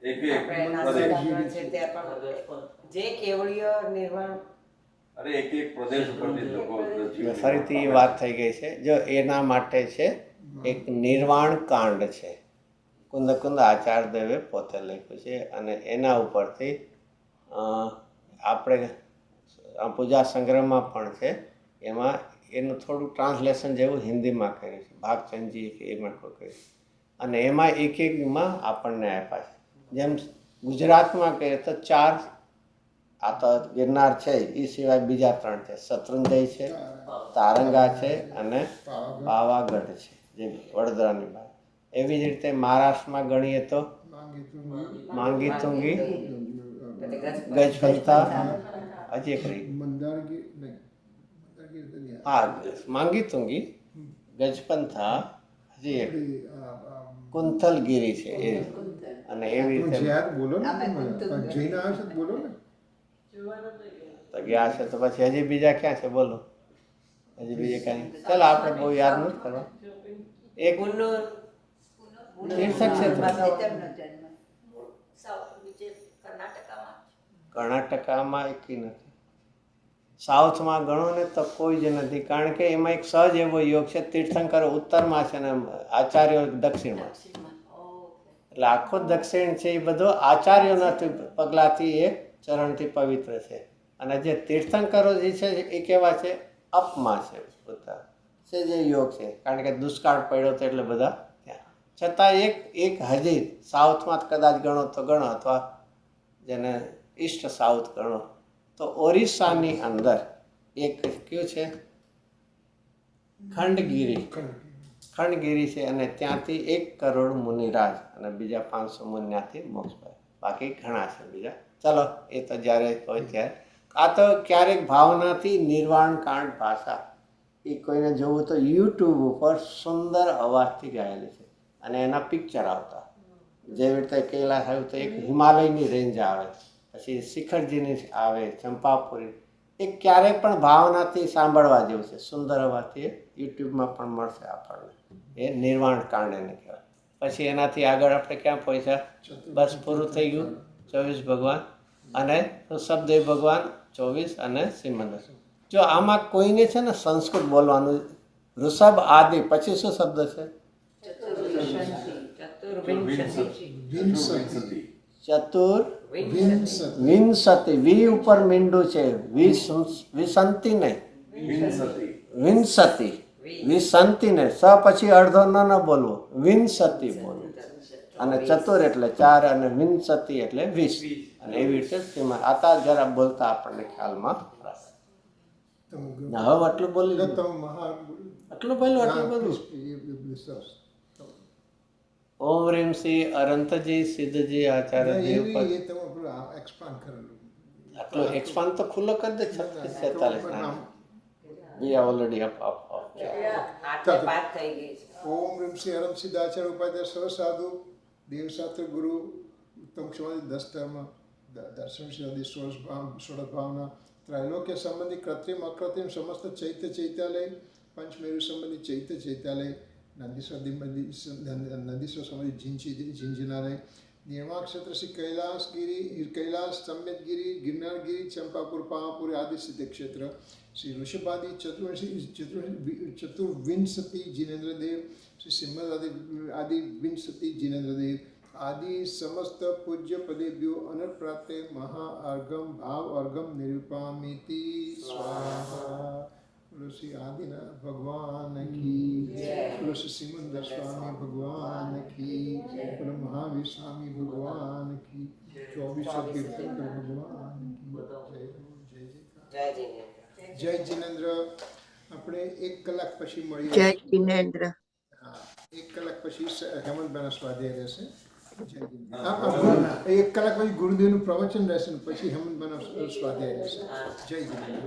એક પ્રદેશ, જે કેવળીય નિર્વાણ અરે એક પ્રદેશ ઉપરથી લોકો જીવન ફરીથી એ વાત થઈ ગઈ છે. જો એના માટે છે એક નિર્વાણ કાંડ છે, કુંદ આચાર્યદેવે પોતે લખ્યું છે, અને એના ઉપરથી આપણે આ પૂજા સંગ્રહમાં પણ છે. એમાં એનું થોડું ટ્રાન્સલેશન જેવું હિન્દીમાં કર્યું છે, ભાગચંદજી કે એમાં કોઈ કર્યું, અને એમાં એકમાં આપણને આપ્યા છે. જેમ ગુજરાતમાં કહીએ તો 4, આ તો ગિરનાર છે, એ સિવાય બીજા 3 છે. શત્રુંજય છે, તારંગા છે અને પાવાગઢ છે, જે વડોદરાની બહાર. એવી જ રીતે મહારાષ્ટ્રમાં ગણીએ તો માંગી તુંગી, ગજપંથા, હજી એક રહી, મંદારગીર નહીં, મંદારગીર તો નહીં. હા, માંગી તુંગી, ગજપંથા, હજી એક કુંથલગીરી છે એ. અને એવી પણ રીતે જ્યાં બોલો ને તમે, જઈને આવે છે તો બોલો ને. તો ગયા છે તો પછી હજી બીજા ક્યાં છે? બોલો, હજી બીજે કાંઈ? ચાલો, આપણે બહુ યાદ નથી કરવા. એક તીર્થ ક્ષેત્ર કર્ણાટકામાં એકેય નથી. સાઉથમાં ગણો ને તો કોઈ જ નથી, કારણ કે એમાં એક સહજ એવો યોગ છે. તીર્થંકરો ઉત્તરમાં છે ને આચાર્યો દક્ષિણમાં છે. એટલે આખો દક્ષિણ છે એ બધો આચાર્યોના પગલાથી એ ચરણથી પવિત્ર છે. અને જે તીર્થંકરો જે છે એ કેવા છે? અપમાં છે પોતા છે જે યોગ છે, કારણ કે દુષ્કાળ પડ્યો તો એટલે બધા ત્યાં. છતાં એક હજી સાઉથમાં કદાચ ગણો તો ગણો, અથવા જેને ઈસ્ટ સાઉથ ગણો તો ઓરિસ્સાની અંદર એક કયું છે? ખંડગીરી છે, અને ત્યાંથી 1 કરોડ મુનિરાજ અને બીજા 500 મુનિયાથી મોક્ષ પામે. બાકી ઘણા છે બીજા. ચલો, એ તો જ્યારે હોય ત્યારે. આ તો ક્યારેક ભાવનાથી નિર્વાણ કાંડ ભાષા એ કોઈને જોવું તો યુટ્યુબ ઉપર સુંદર અવાજથી ગાયેલી છે, અને એના પિક્ચર આવતા. જેવી રીતે કૈલાસ આવ્યું તો એક હિમાલયની રેન્જ આવે, પછી શિખરજીની આવે, ચંપાપુરી. એ ક્યારેય પણ ભાવનાથી સાંભળવા જેવું છે, સુંદર અવાજથી. એ યુટ્યુબમાં પણ મળશે આપણને. એ નિર્વાણ કાંડ એને કહેવાય. પછી એનાથી આગળ આપણે ક્યાં પહોંચ્યા? બસ પૂરું થઈ ગયું. 24 ભગવાન અને ઋષભદેવ ભગવાન 24 અને સિમંદર. જો આમાં કોઈને છે ને સંસ્કૃત બોલવાનું, ઋષભ આદિ, પછી શું શબ્દ છે? ચતુર્વિંશતિ. વી ઉપર મીંડું છે, વિસંતિ નહીં, વિંશતિ. વિસંતિ ને સ પછી અડધો ન બોલવો, વિંશતિ બોલવું. અને ચતુર એટલે 4 અને વિંશતિ એટલે 20. અને એવી રીતે આતા જરા બોલતા આપણને ખ્યાલમાં. હવે આટલું બોલી લીધું. આટલું બોલ્યું, આટલું બધું. ઓમ રીમ શ્રી અનંતજી સિદ્ધજી આચાર્યજી ઉપર આટલું એક્સપાન્ડ તો ખુલ્લો કરી દે. 36-47 we are already up. ઓમ રીમ શ્રી અરમ સિદ્ધાચાર્ય ઉપાધ્યાય સર્વ સાધુ દેવશાસ્ત્ર ગુરુ ઉત્તમ ક્ષમાદી 10 ધર્મ દર્શન સિદ્ધાદી 16 ભાવના ત્રૈલોક્ય સંબંધી કૃત્રિમ અકૃત્રિમ સમસ્ત ચૈત્ય ચૈત્યાલય પંચમેરુ સંબંધી ચૈત્ય ચૈત્યાલય નંદીશ્વર સંબંધી ઝિંઝિનાલય નિર્માણ ક્ષેત્ર શ્રી કૈલાસ સમ્યતગીરી ગિરનારગીરી ચંપાપુર પાવાપુર આદિ સિદ્ધ ક્ષેત્ર શ્રી ઋષભાદિ ચતુર્વિંશતિ જીનેન્દ્રદેવ શ્રી સિંહદ આદિ વિંશતિ જીનેન્દ્રદેવ આદિ સમસ્ત પૂજ્ય પદેભ્યો અનપ્રાપ્તે મહા અર્ઘમ ભાવ અર્ઘમ નિરૂપામિતિ સ્વાહા. બોલો શ્રી આદિનાથ ભગવાન કી બોલો શ્રી સિમંદર સ્વામી ભગવાન કી બોલો મહાવીર સ્વામી ભગવાન કી 24 તીર્થંકર ભગવાન કી જય જય જીનેન્દ્ર. આપણે 1 કલાક પછી મળીએ. જય જીનેન્દ્ર. હા, 1 કલાક પછી હેમંતભાઈનો સ્વાધ્યાય રહેશે. જય જીનેન્દ્ર. 1 કલાક પછી ગુરુદેવનું પ્રવચન રહેશે ને પછી હેમંતભાઈનો સ્વાધ્યાય રહેશે. જય જીનેન્દ્ર.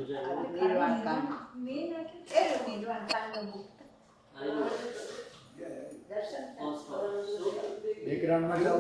બેકગ્રાઉન્ડમાં